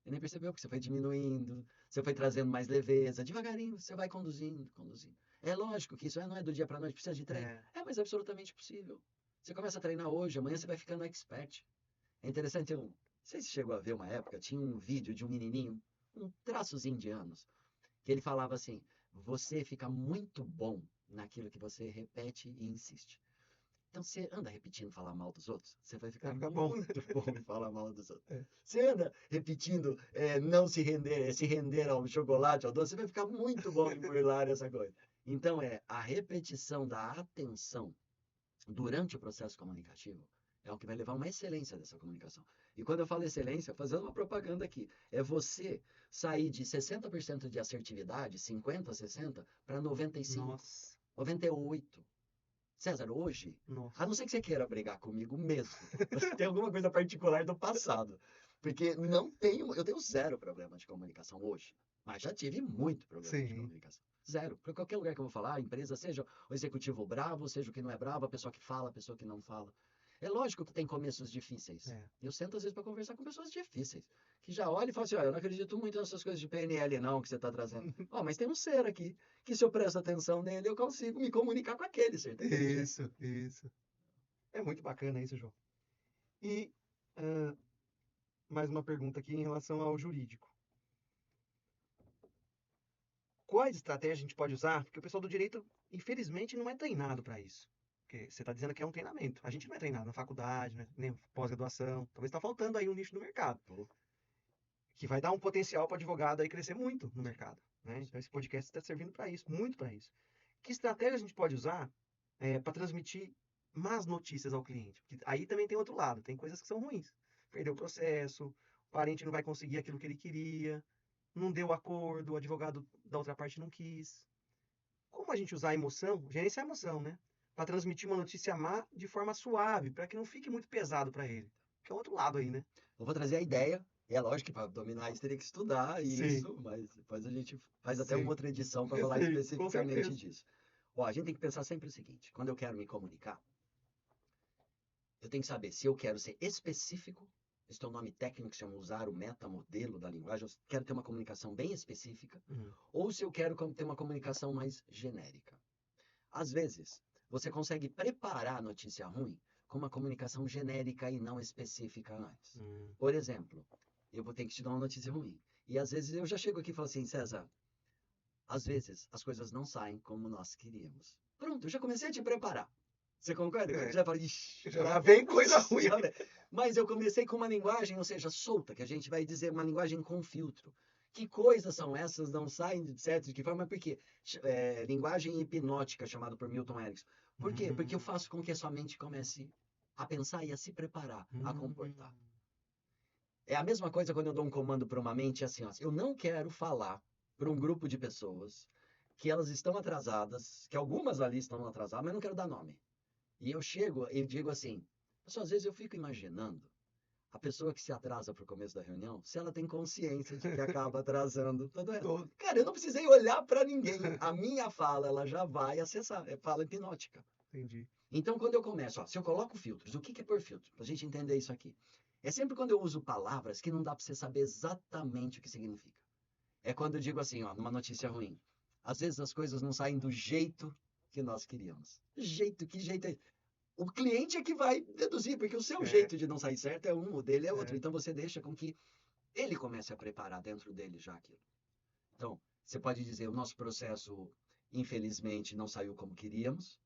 Ele nem percebeu porque você foi diminuindo, você foi trazendo mais leveza. Devagarinho, você vai conduzindo, conduzindo. É lógico que isso não é do dia para noite, precisa de treino. É. É, mas é absolutamente possível. Você começa a treinar hoje, amanhã você vai ficando expert. É interessante, eu não sei se chegou a ver uma época, tinha um vídeo de um menininho, um traçozinho de anos, que ele falava assim: você fica muito bom naquilo que você repete e insiste. Então você anda repetindo falar mal dos outros, você vai ficar Fica bom. muito bom em falar mal dos outros. É. Você anda repetindo não se render, se render ao chocolate, ao doce, você vai ficar muito bom em burlar essa coisa. Então a repetição da atenção durante o processo comunicativo é o que vai levar a uma excelência dessa comunicação. E quando eu falo excelência, fazendo uma propaganda aqui, é você sair de 60% de assertividade, 50, 60, para 95, Nossa, 98. César, hoje, a nossa. não ser que você queira brigar comigo mesmo, tem alguma coisa particular do passado. Porque não tenho, eu tenho zero problema de comunicação hoje, mas já tive muito problema de Sim, comunicação. Zero. Para qualquer lugar que eu vou falar, a empresa, seja o executivo bravo, seja o que não é bravo, a pessoa que fala, a pessoa que não fala. É lógico que tem começos difíceis. é. Eu sento às vezes para conversar com pessoas difíceis, que já olham e falam assim: olha, eu não acredito muito nessas coisas de PNL, não, que você está trazendo. Ó, mas tem um ser aqui, que se eu presto atenção nele, eu consigo me comunicar com aquele ser tão inteligente. Isso, isso. É muito bacana isso, João. E ah, mais uma pergunta aqui em relação ao jurídico. Quais estratégias a gente pode usar? Porque o pessoal do direito, infelizmente, não é treinado para isso. Porque você está dizendo que é um treinamento. A gente não é treinado na faculdade, né? Nem pós-graduação. Talvez está faltando aí um nicho no mercado, Pô, que vai dar um potencial para o advogado aí crescer muito no mercado. Né? Então esse podcast está servindo para isso, muito para isso. Que estratégia a gente pode usar para transmitir más notícias ao cliente? Porque aí também tem outro lado, tem coisas que são ruins. Perdeu o processo, o parente não vai conseguir aquilo que ele queria, não deu acordo, o advogado da outra parte não quis. Como a gente usar a emoção, gerenciar a emoção, né? Para transmitir uma notícia má de forma suave, para que não fique muito pesado para ele. Que é o outro lado aí, né? eu vou trazer a ideia. E é lógico que para dominar isso teria que estudar Sim, isso, mas depois a gente faz até uma sim, outra edição para falar sim, com especificamente certeza. disso. Ó, a gente tem que pensar sempre o seguinte: quando eu quero me comunicar, eu tenho que saber se eu quero ser específico, esse é um nome técnico que se chama usar o metamodelo da linguagem, eu quero ter uma comunicação bem específica, Uhum. ou se eu quero ter uma comunicação mais genérica. Às vezes, você consegue preparar a notícia ruim com uma comunicação genérica e não específica antes. Uhum. Por exemplo, eu vou ter que te dar uma notícia ruim. E às vezes eu já chego aqui e falo assim, César, às vezes as coisas não saem como nós queríamos. Pronto, eu já comecei a te preparar. Você concorda? É, Já falei, ixi, já vem coisa ruim. já vem. Mas eu comecei com uma linguagem, ou seja, solta, que a gente vai dizer uma linguagem com filtro. Que coisas são essas? Não saem de certo de que forma? Porque linguagem hipnótica, chamada por Milton Erickson. Por quê? Porque eu faço com que a sua mente comece a pensar e a se preparar, a comportar. É a mesma coisa quando eu dou um comando para uma mente assim, ó, eu não quero falar para um grupo de pessoas que elas estão atrasadas, que algumas ali estão atrasadas, mas não quero dar nome. E eu chego e digo assim, pessoal, às vezes eu fico imaginando a pessoa que se atrasa para o começo da reunião, se ela tem consciência de que acaba atrasando todo ela. Todo. Cara, eu não precisei olhar para ninguém. A minha fala, ela já vai acessar. É fala hipnótica. Entendi. Então, quando eu começo, ó, se eu coloco filtros, o que é por filtro? Para a gente entender isso aqui. É sempre quando eu uso palavras que não dá para você saber exatamente o que significa. É quando eu digo assim, ó, numa notícia ruim. Às vezes as coisas não saem do jeito que nós queríamos. Jeito, que jeito é? O cliente é que vai deduzir, porque o seu É, jeito de não sair certo é um, o dele é outro. é. Então você deixa com que ele comece a preparar dentro dele já aquilo. Então, você pode dizer, o nosso processo, infelizmente, não saiu como queríamos.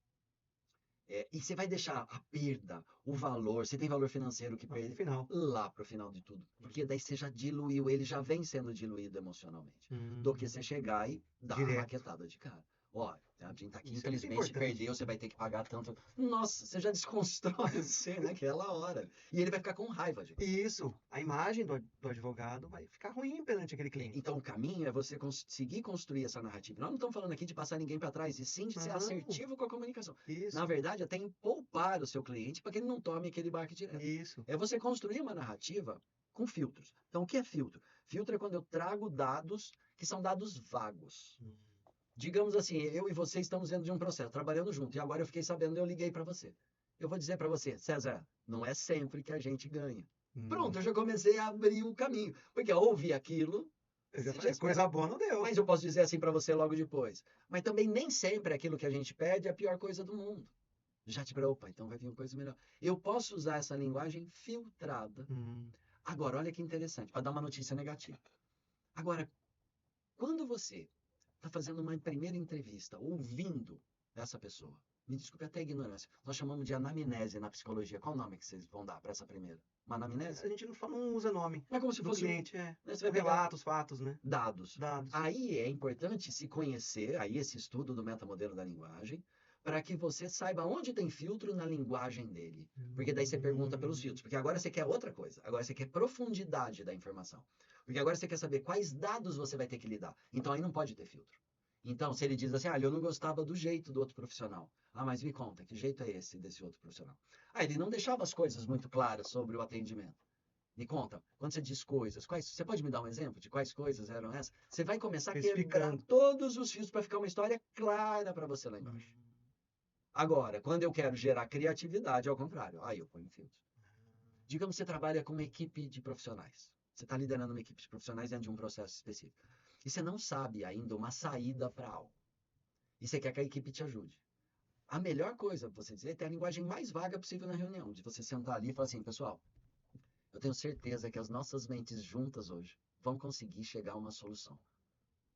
E você vai deixar a perda, o valor, você tem valor financeiro que No perde final. lá pro final de tudo. Porque daí você já diluiu, ele já vem sendo diluído emocionalmente. Do que você chegar e dar uma Direto. maquetada de cara. Olha, a gente tá aqui, Isso é muito infelizmente importante. perdeu, você vai ter que pagar tanto. Nossa, você já desconstrói você naquela hora. E ele vai ficar com raiva, gente. E isso, a imagem do advogado vai ficar ruim perante aquele cliente. Então, o caminho é você conseguir construir essa narrativa. Nós não estamos falando aqui de passar ninguém para trás, e sim de ser Não. assertivo com a comunicação. Isso, Na verdade, até em poupar o seu cliente para que ele não tome aquele barco direto. isso. É você construir uma narrativa com filtros. Então, o que é filtro? Filtro é quando eu trago dados que são dados vagos. Hum. Digamos assim, eu e você estamos dentro de um processo, trabalhando junto, e agora eu fiquei sabendo, eu liguei para você. Eu vou dizer para você, César, não é sempre que a gente ganha. Pronto, eu já comecei a abrir o caminho. Porque ao ouvir aquilo, Eu já você falei, já coisa boa não deu. mas eu posso dizer assim para você logo depois. Mas também nem sempre aquilo que a gente pede é a pior coisa do mundo. Já te preocupa, então vai vir uma coisa melhor. Eu posso usar essa linguagem filtrada. Hum. Agora, olha que interessante, para dar uma notícia negativa. Agora, quando você está fazendo uma primeira entrevista, ouvindo essa pessoa, me desculpe até a ignorância, nós chamamos de anamnese na psicologia. Qual o nome que vocês vão dar para essa primeira? Uma anamnese? A gente não usa nome É como se do fosse cliente, né, você vai pegar relatos, fatos, né? dados. Dados. Aí é importante se conhecer, aí esse estudo do metamodelo da linguagem, para que você saiba onde tem filtro na linguagem dele. Porque daí você pergunta pelos filtros. Porque agora você quer outra coisa. Agora você quer profundidade da informação. Porque agora você quer saber quais dados você vai ter que lidar. Então aí não pode ter filtro. Então, se ele diz assim, eu não gostava do jeito do outro profissional. Ah, mas me conta, que jeito é esse desse outro profissional? Ah, ele não deixava as coisas muito claras sobre o atendimento. Me conta, quando você diz coisas, você pode me dar um exemplo de quais coisas eram essas? Você vai começar a quebrar Especificando. todos os fios para ficar uma história clara para você lá embaixo. Agora, quando eu quero gerar criatividade, ao contrário, aí eu ponho filtro. Digamos que você trabalha com uma equipe de profissionais. Você está liderando uma equipe de profissionais dentro de um processo específico. E você não sabe ainda uma saída para algo. E você quer que a equipe te ajude. A melhor coisa para você dizer é ter a linguagem mais vaga possível na reunião. De você sentar ali e falar assim, pessoal, eu tenho certeza que as nossas mentes juntas hoje vão conseguir chegar a uma solução.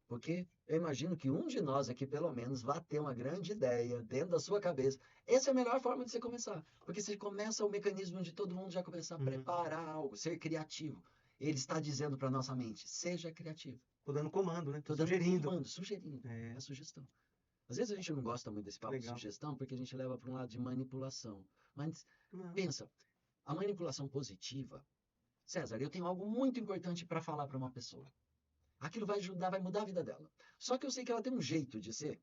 Porque eu imagino que um de nós aqui, pelo menos, vai ter uma grande ideia dentro da sua cabeça. Essa é a melhor forma de você começar. Porque você começa o mecanismo de todo mundo já começar a preparar algo, ser criativo. Ele está dizendo para nossa mente, seja criativo. Tô dando comando, né? Tô dando Sugerindo. comando, sugerindo. É sugestão. Às vezes a gente não gosta muito desse papo de Legal. sugestão, porque a gente leva para um lado de manipulação. Mas Não. pensa, a manipulação positiva, César, eu tenho algo muito importante para falar para uma pessoa. Aquilo vai ajudar, vai mudar a vida dela. Só que eu sei que ela tem um jeito de ser,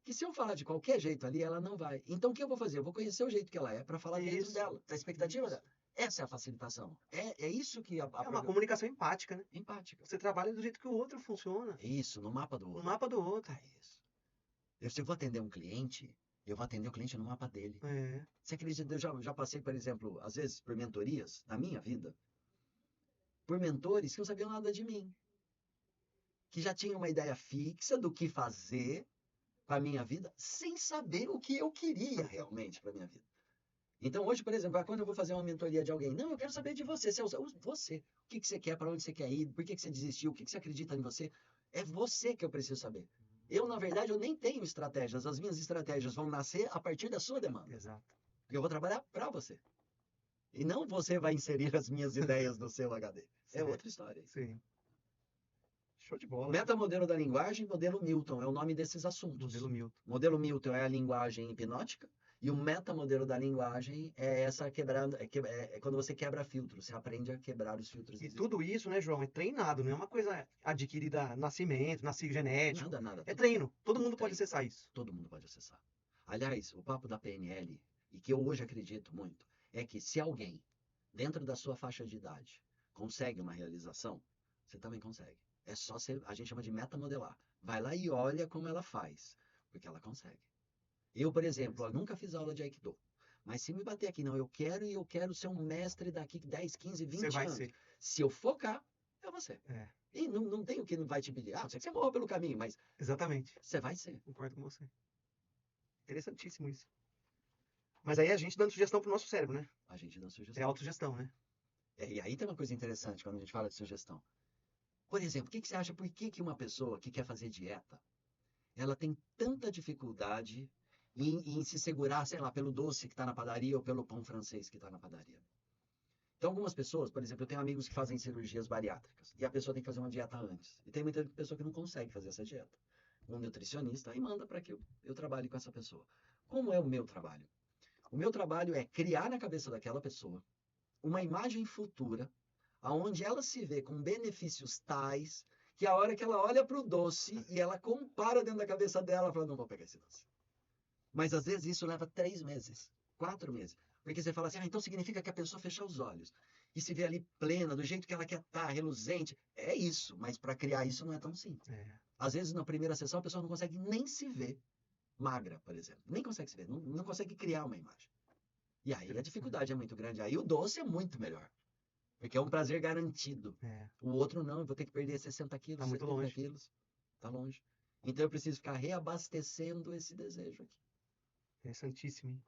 que se eu falar de qualquer jeito ali, ela não vai. Então o que eu vou fazer? Eu vou conhecer o jeito que ela é para falar dentro Isso. dela, da expectativa dela. Essa é a facilitação. É isso que É uma comunicação empática, né? empática. Você trabalha do jeito que o outro funciona. Isso, no mapa do No outro. mapa do outro. É isso. Se eu vou atender um cliente, eu vou atender o cliente no mapa dele. É. Você acredita? Eu já passei, por exemplo, às vezes por mentorias na minha vida, por mentores que não sabiam nada de mim, que já tinham uma ideia fixa do que fazer para a minha vida, sem saber o que eu queria realmente para a minha vida. Então, hoje, por exemplo, quando eu vou fazer uma mentoria de alguém, não, eu quero saber de você, você. O que você quer, para onde você quer ir, por que você desistiu, o que você acredita em você. É você que eu preciso saber. Eu, na verdade, eu nem tenho estratégias. As minhas estratégias vão nascer a partir da sua demanda. Exato. Porque eu vou trabalhar para você. E não você vai inserir as minhas ideias no seu HD. É outra história. Sim. Show de bola. Metamodelo da linguagem, modelo Milton, é o nome desses assuntos. Modelo Milton. Modelo Milton é a linguagem hipnótica. E o metamodelo da linguagem é essa quebrando, é quando você quebra filtros, você aprende a quebrar os filtros. E tudo isso, né, João, é treinado, não é uma coisa adquirida nascimento, nascimento genético. Nada. É treino. Todo mundo treino. pode acessar isso. Todo mundo pode acessar. Aliás, o papo da PNL, e que eu hoje acredito muito, é que se alguém, dentro da sua faixa de idade, consegue uma realização, você também consegue. É só a gente chama de metamodelar. Vai lá e olha como ela faz, porque ela consegue. Eu, por exemplo, eu nunca fiz aula de Aikido. Mas se me bater aqui, não, eu quero ser um mestre daqui 10, 15, 20 Você vai anos. ser. Se eu focar, é você. É. E não tem o que não vai te pedir. Não sei que você morra pelo caminho, mas Exatamente. você vai ser. Concordo com você. Interessantíssimo isso. Mas aí a gente dando sugestão pro nosso cérebro, né? A gente dá É sugestão. autossugestão, né? E aí tem uma coisa interessante quando a gente fala de sugestão. Por exemplo, o que você acha, por que uma pessoa que quer fazer dieta, ela tem tanta dificuldade em se segurar, sei lá, pelo doce que está na padaria ou pelo pão francês que está na padaria. Então, algumas pessoas, por exemplo, eu tenho amigos que fazem cirurgias bariátricas e a pessoa tem que fazer uma dieta antes. E tem muita pessoa que não consegue fazer essa dieta. Um nutricionista aí manda para que eu trabalhe com essa pessoa. Como é o meu trabalho? O meu trabalho é criar na cabeça daquela pessoa uma imagem futura, aonde ela se vê com benefícios tais que a hora que ela olha para o doce e ela compara dentro da cabeça dela, ela fala, não vou pegar esse doce. Mas às vezes isso leva 3 meses, 4 meses. Porque você fala assim, então significa que a pessoa fecha os olhos e se vê ali plena, do jeito que ela quer estar, reluzente. É isso, mas para criar isso não é tão simples. Às vezes na primeira sessão a pessoa não consegue nem se ver magra, por exemplo. Nem consegue se ver, não consegue criar uma imagem. E aí a dificuldade é muito grande. Aí o doce é muito melhor. Porque é um prazer garantido. O outro não, eu vou ter que perder 60 quilos, Tá muito 70 longe. quilos. Tá longe. Então eu preciso ficar reabastecendo esse desejo aqui. Interessantíssimo, hein?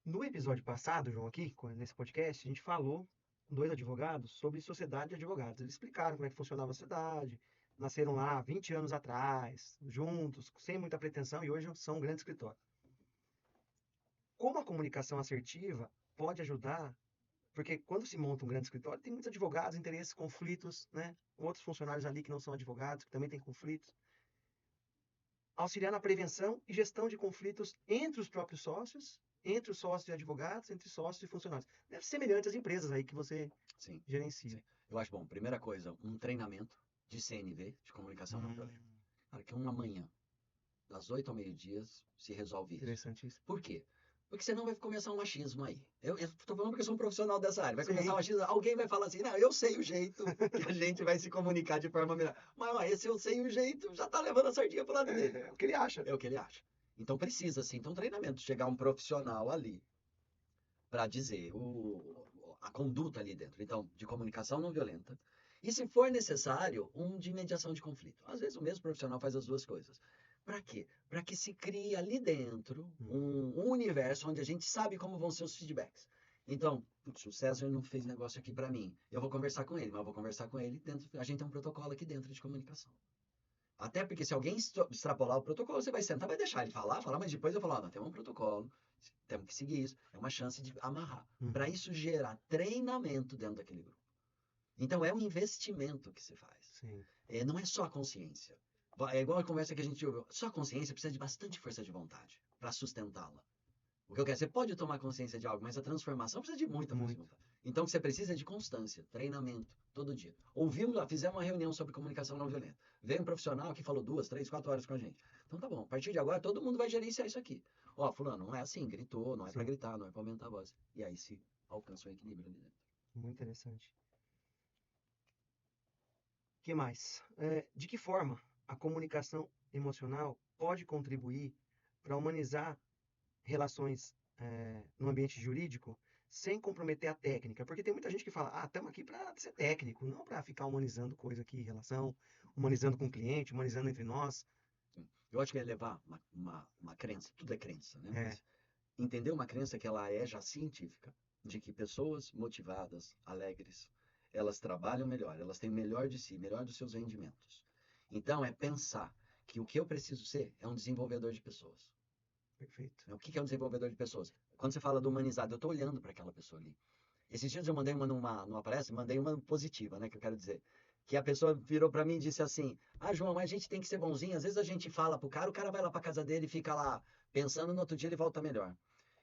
No episódio passado, João, aqui, nesse podcast, a gente falou com 2 advogados sobre sociedade de advogados. Eles explicaram como é que funcionava a sociedade, nasceram lá 20 anos atrás, juntos, sem muita pretensão, e hoje são um grande escritório. Como a comunicação assertiva pode ajudar, porque quando se monta um grande escritório, tem muitos advogados, interesses, conflitos, né? Outros funcionários ali que não são advogados, que também têm conflitos. Auxiliar na prevenção e gestão de conflitos entre os próprios sócios, entre os sócios e advogados, entre sócios e funcionários. Deve ser semelhante às empresas aí que você Sim, gerencia. sim. Eu acho bom, primeira coisa, um treinamento de CNV, de comunicação não violenta. Cara, que uma manhã, das 8 ao meio-dia, se resolve isso. Interessantíssimo. Por quê? Porque senão vai começar um machismo aí. Eu tô falando porque eu sou um profissional dessa área. Vai Sim. começar um machismo, alguém vai falar assim, não, eu sei o jeito que a gente vai se comunicar de forma melhor. Mas ó, esse eu sei o jeito, já tá levando a sardinha pro lado dele. É o que ele acha. É o que ele acha. Então precisa, sim, ter um treinamento, chegar um profissional ali para dizer a conduta ali dentro. Então, de comunicação não violenta. E se for necessário, um de mediação de conflito. Às vezes o mesmo profissional faz as duas coisas. Para quê? Para que se crie ali dentro um universo onde a gente sabe como vão ser os feedbacks. Então, putz, o César não fez negócio aqui para mim. Eu vou conversar com ele, mas eu vou conversar com ele dentro. A gente tem um protocolo aqui dentro de comunicação. Até porque se alguém extrapolar o protocolo, você vai sentar, vai deixar ele falar, mas depois eu falar, não, tem um protocolo, temos que seguir isso. É uma chance de amarrar. Para isso gerar treinamento dentro daquele grupo. Então é um investimento que se faz. Sim. Não é só a consciência. É igual a conversa que a gente ouviu. Só a consciência precisa de bastante força de vontade para sustentá-la. O que eu quero, você pode tomar consciência de algo, mas a transformação precisa de muita força de vontade. Então o que você precisa é de constância, treinamento, todo dia. Ouvimos lá, fizemos uma reunião sobre comunicação não violenta. Veio um profissional que falou 2, 3, 4 horas com a gente. Então tá bom, a partir de agora todo mundo vai gerenciar isso aqui. Ó, fulano, não é assim, gritou, não é para gritar, não é para aumentar a voz. E aí se alcança o equilíbrio ali dentro. Muito interessante. O que mais? De que forma a comunicação emocional pode contribuir para humanizar relações no ambiente jurídico sem comprometer a técnica? Porque tem muita gente que fala, estamos aqui para ser técnico, não para ficar humanizando coisa aqui, relação, humanizando com o cliente, humanizando entre nós. Eu acho que é levar uma crença, tudo é crença, né? Mas entender uma crença que ela é já científica, de que pessoas motivadas, alegres, elas trabalham melhor, elas têm o melhor de si, melhor dos seus rendimentos. Então é pensar que o que eu preciso ser é um desenvolvedor de pessoas. Perfeito. O que é um desenvolvedor de pessoas? Quando você fala do humanizado, eu estou olhando para aquela pessoa ali. Esses dias eu mandei uma numa palestra, mandei uma positiva, né, que eu quero dizer. Que a pessoa virou para mim e disse assim, João, mas a gente tem que ser bonzinho. Às vezes a gente fala pro cara, o cara vai lá para casa dele e fica lá pensando, no outro dia ele volta melhor.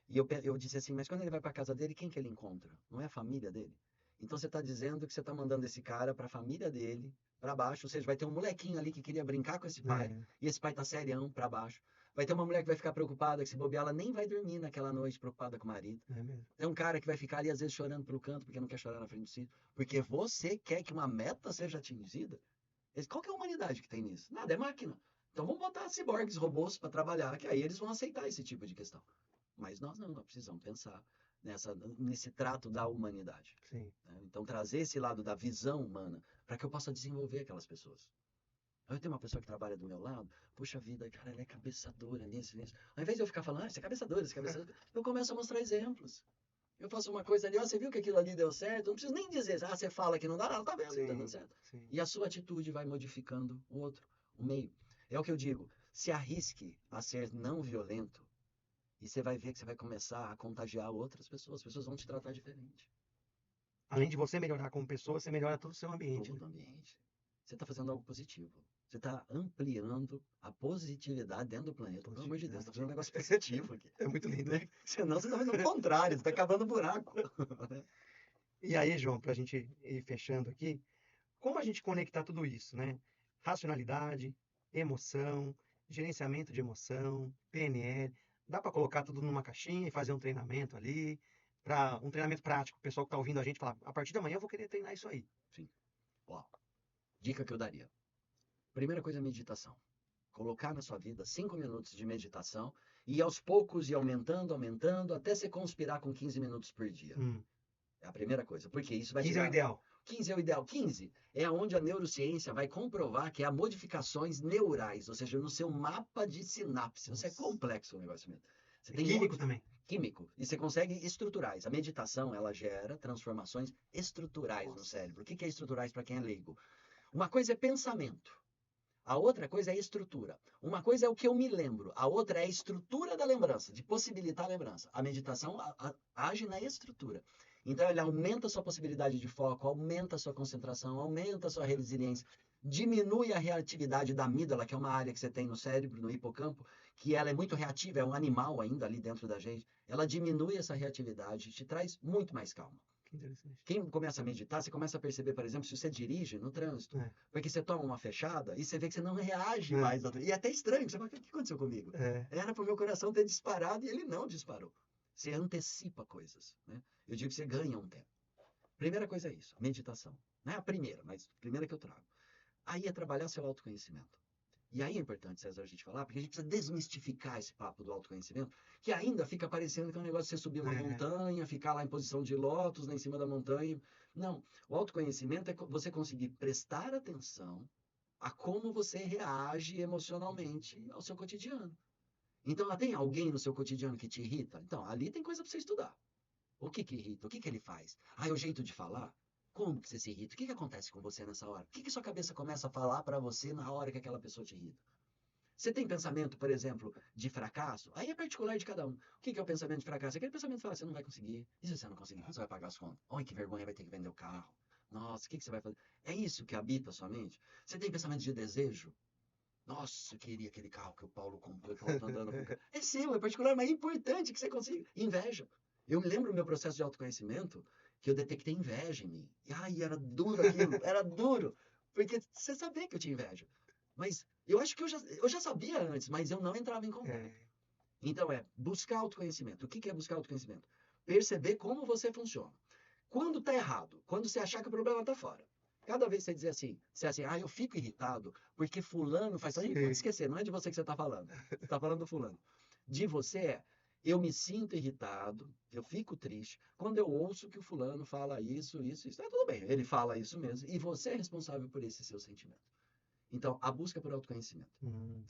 E eu disse assim, mas quando ele vai para casa dele, quem que ele encontra? Não é a família dele? Então você está dizendo que você está mandando esse cara para a família dele, para baixo, ou seja, vai ter um molequinho ali que queria brincar com esse pai, e esse pai tá serião para baixo. Vai ter uma mulher que vai ficar preocupada, que se bobear, ela nem vai dormir naquela noite preocupada com o marido. Tem um cara que vai ficar ali, às vezes, chorando pelo canto, porque não quer chorar na frente do filho. Porque você quer que uma meta seja atingida? Qual que é a humanidade que tem nisso? Nada, é máquina. Então vamos botar ciborgues, robôs para trabalhar, que aí eles vão aceitar esse tipo de questão. Mas nós não, nós precisamos pensar nesse trato da humanidade. Sim. Né? Então trazer esse lado da visão humana para que eu possa desenvolver aquelas pessoas. Eu tenho uma pessoa que trabalha do meu lado, puxa vida, cara, ela é cabeçadora nisso. Ao invés de eu ficar falando, você é cabeçadora, eu começo a mostrar exemplos. Eu faço uma coisa ali, você viu que aquilo ali deu certo? Não preciso nem dizer, você fala que não dá, ela tá vendo que tá dando certo. Sim. E a sua atitude vai modificando o outro, o meio. É o que eu digo, Se arrisque a ser não violento e você vai ver que você vai começar a contagiar outras pessoas. As pessoas vão te tratar diferente. Além de você melhorar como pessoa, você melhora todo o seu ambiente, Todo né? o ambiente. Você está fazendo algo positivo. Você está ampliando a positividade dentro do planeta. Pelo amor de Deus, Positividade. está fazendo um negócio positivo aqui. É muito lindo. Né? Senão você está fazendo o contrário, você está cavando buraco. Né? E aí, João, para a gente ir fechando aqui, como a gente conectar tudo isso, né? Racionalidade, emoção, gerenciamento de emoção, PNL. Dá para colocar tudo numa caixinha e fazer um treinamento ali, para um treinamento prático. O pessoal que está ouvindo a gente falar, a partir de amanhã eu vou querer treinar isso aí. Sim. Ó, dica que eu daria. Primeira coisa, meditação. Colocar na sua vida 5 minutos de meditação e aos poucos ir aumentando, aumentando, até você conspirar com 15 minutos por dia. É a primeira coisa, porque isso vai 15 é o tirar... ideal. 15 é o ideal. 15 é onde a neurociência vai comprovar que há modificações neurais, ou seja, no seu mapa de sinapse. Isso é Nossa. complexo o negócio mesmo. Você É tem químico também. químico. E você consegue estruturais. A meditação, ela gera transformações estruturais no Nossa. cérebro. O que é estruturais para quem é leigo? Uma coisa é pensamento. A outra coisa é estrutura. Uma coisa é o que eu me lembro. A outra é a estrutura da lembrança, de possibilitar a lembrança. A meditação age na estrutura. Então, ele aumenta a sua possibilidade de foco, aumenta a sua concentração, aumenta a sua resiliência, diminui a reatividade da amígdala, que é uma área que você tem no cérebro, no hipocampo, que ela é muito reativa, é um animal ainda ali dentro da gente. Ela diminui essa reatividade, te traz muito mais calma. Que interessante. Quem começa a meditar, você começa a perceber, por exemplo, se você dirige no trânsito, É. porque você toma uma fechada e você vê que você não reage É. mais. E é até estranho, você fala, o que aconteceu comigo? É. Era para o meu coração ter disparado e ele não disparou. Você antecipa coisas, né? Eu digo que você ganha um tempo. Primeira coisa é isso, meditação. Não é a primeira, mas a primeira que eu trago. Aí é trabalhar seu autoconhecimento. E aí é importante, César, a gente falar, porque a gente precisa desmistificar esse papo do autoconhecimento, que ainda fica parecendo que é um negócio de você subir uma montanha, ficar lá em posição de lótus, lá em cima da montanha. Não, o autoconhecimento é você conseguir prestar atenção a como você reage emocionalmente ao seu cotidiano. Então, tem alguém no seu cotidiano que te irrita? Então, ali tem coisa para você estudar. O que irrita? O que ele faz? Ah, é o jeito de falar? Como que você se irrita? O que acontece com você nessa hora? O que sua cabeça começa a falar para você na hora que aquela pessoa te irrita? Você tem pensamento, por exemplo, de fracasso? Aí é particular de cada um. O que é o pensamento de fracasso? Aquele pensamento que fala, você não vai conseguir. E se você não conseguir, você vai pagar as contas? Ai, que vergonha, vai ter que vender o carro. Nossa, o que você vai fazer? É isso que habita a sua mente? Você tem pensamento de desejo? Nossa, eu queria aquele carro que o Paulo comprou, que eu tô andando com o carro. É seu, é particular, mas é importante que você consiga. Inveja. Eu me lembro do meu processo de autoconhecimento que eu detectei inveja em mim. E, ai, era duro aquilo, era duro. Porque você sabia que eu tinha inveja. Mas eu acho que eu já sabia antes, mas eu não entrava em contato. Então é buscar autoconhecimento. O que é buscar autoconhecimento? Perceber como você funciona. Quando tá errado, quando você achar que o problema tá fora. Cada vez que você dizer assim, eu fico irritado porque fulano faz isso. Pode esquecer, não é de você que você está falando. Você está falando do fulano. De você eu me sinto irritado, eu fico triste quando eu ouço que o fulano fala isso. Tudo bem, ele fala isso mesmo. E você é responsável por esse seu sentimento. Então, a busca por autoconhecimento.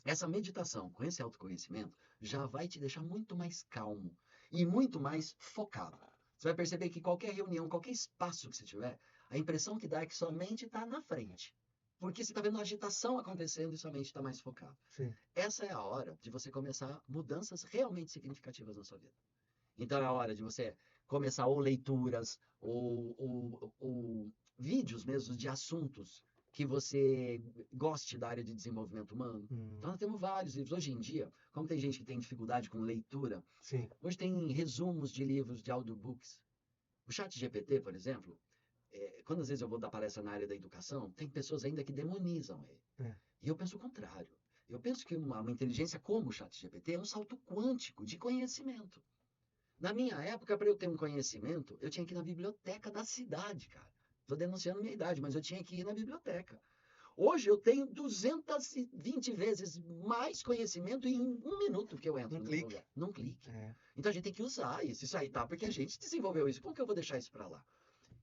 Essa meditação com esse autoconhecimento já vai te deixar muito mais calmo e muito mais focado. Você vai perceber que qualquer reunião, qualquer espaço que você tiver, a impressão que dá é que sua mente está na frente. Porque você está vendo a agitação acontecendo e sua mente está mais focada. Sim. Essa é a hora de você começar mudanças realmente significativas na sua vida. Então é a hora de você começar ou leituras, ou vídeos mesmo de assuntos que você goste da área de desenvolvimento humano. Então nós temos vários livros. Hoje em dia, como tem gente que tem dificuldade com leitura, Sim. hoje tem resumos de livros de audiobooks. O ChatGPT, por exemplo, quando às vezes eu vou dar palestra na área da educação, tem pessoas ainda que demonizam ele. E eu penso o contrário. Eu penso que uma inteligência como o ChatGPT é um salto quântico de conhecimento. Na minha época, para eu ter um conhecimento, eu tinha que ir na biblioteca da cidade, cara. Estou denunciando minha idade, mas eu tinha que ir na biblioteca. Hoje eu tenho 220 vezes mais conhecimento em um minuto que eu entro no lugar. Num clique. Então a gente tem que usar isso. Isso aí tá porque a gente desenvolveu isso. Como que eu vou deixar isso para lá?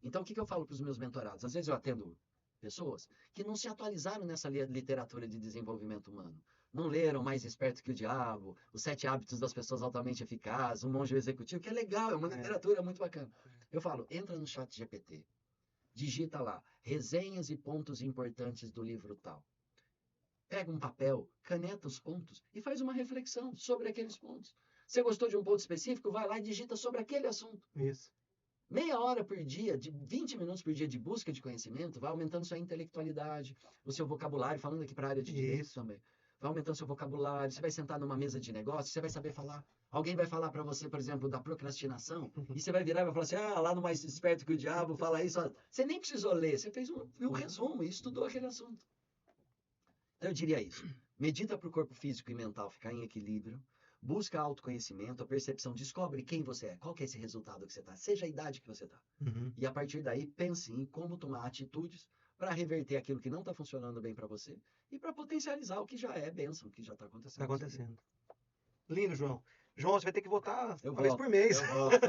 Então o que eu falo para os meus mentorados? Às vezes eu atendo pessoas que não se atualizaram nessa literatura de desenvolvimento humano. Não leram Mais Esperto que o Diabo, Os 7 Hábitos das Pessoas Altamente Eficazes, O Monge Executivo, que é legal, é uma literatura muito bacana. Eu falo, entra no digita lá, resenhas e pontos importantes do livro tal. pega um papel, caneta os pontos e faz uma reflexão sobre aqueles pontos. Você gostou de um ponto específico? Vai lá e digita sobre aquele assunto. Isso. Meia hora por dia, de 20 minutos por dia de busca de conhecimento, vai aumentando sua intelectualidade, o seu vocabulário, falando aqui para a área de direito Isso. também. Vai aumentando seu vocabulário, você vai sentar numa mesa de negócio, você vai saber falar. Alguém vai falar para você, por exemplo, da procrastinação, e você vai virar e vai falar assim, lá no Mais Esperto que o Diabo, fala isso. Você nem precisou ler, você fez um resumo e estudou aquele assunto. Então eu diria isso. Medita para o corpo físico e mental ficar em equilíbrio. Busca autoconhecimento, a percepção, descobre quem você é, qual que é esse resultado que você está, seja a idade que você está. Uhum. E a partir daí, pense em como tomar atitudes para reverter aquilo que não está funcionando bem para você e para potencializar o que já é bênção, o que já está acontecendo. Tá acontecendo. Lindo, João. João, você vai ter que voltar Eu uma vez volto, por mês. eu volto.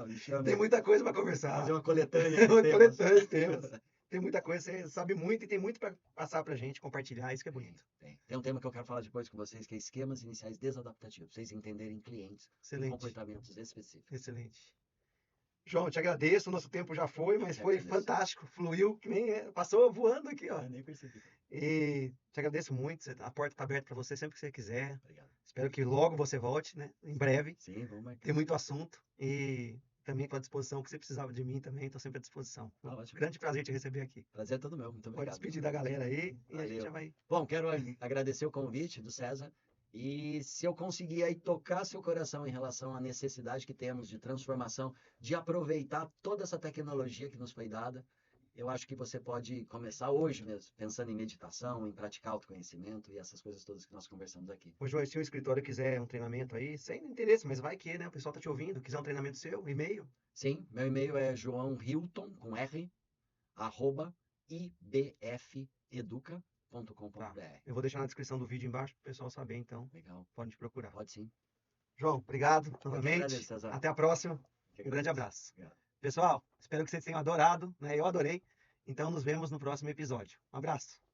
Me chama. Tem muita coisa para conversar. Fazer uma coletânea Uma de temas. coletânea de temas. Tem muita coisa, você sabe muito e tem muito para passar pra gente, compartilhar, isso que é bonito. Tem um tema que eu quero falar depois com vocês, que é esquemas iniciais desadaptativos, vocês entenderem clientes e Excelente. comportamentos específicos. Excelente. João, te agradeço, o nosso tempo já foi, mas Eu foi agradeço. fantástico, fluiu, que nem passou voando aqui, ó. Eu nem percebi. E te agradeço muito, a porta está aberta para você sempre que você quiser. Obrigado. Espero que logo você volte, né? Em breve. Sim, vamos marcar. Tem muito assunto e também estou à disposição, que você precisava de mim também, estou sempre à disposição. Tá ótimo. Grande prazer te receber aqui. Prazer é todo meu. Muito Pode obrigado. despedir da galera aí e a gente Valeu. já vai. Bom, quero agradecer o convite do César. E se eu conseguir aí tocar seu coração em relação à necessidade que temos de transformação, de aproveitar toda essa tecnologia que nos foi dada, eu acho que você pode começar hoje mesmo, pensando em meditação, em praticar autoconhecimento e essas coisas todas que nós conversamos aqui. Ô, João, se o escritório quiser um treinamento aí, sem interesse, mas vai que, né? O pessoal tá te ouvindo, quiser um treinamento seu, e-mail. Sim, meu e-mail é joaohilton, com R, @ibfeduca.com.br. Tá. Eu vou deixar na descrição do vídeo embaixo para o pessoal saber, então. Legal. Pode te procurar. Pode sim. João, obrigado Eu que novamente. agradeço, César. Até a próxima. Que Um grande agradeço. abraço. Obrigado. Pessoal, espero que vocês tenham adorado, né? Eu adorei. Então nos vemos no próximo episódio. Um abraço.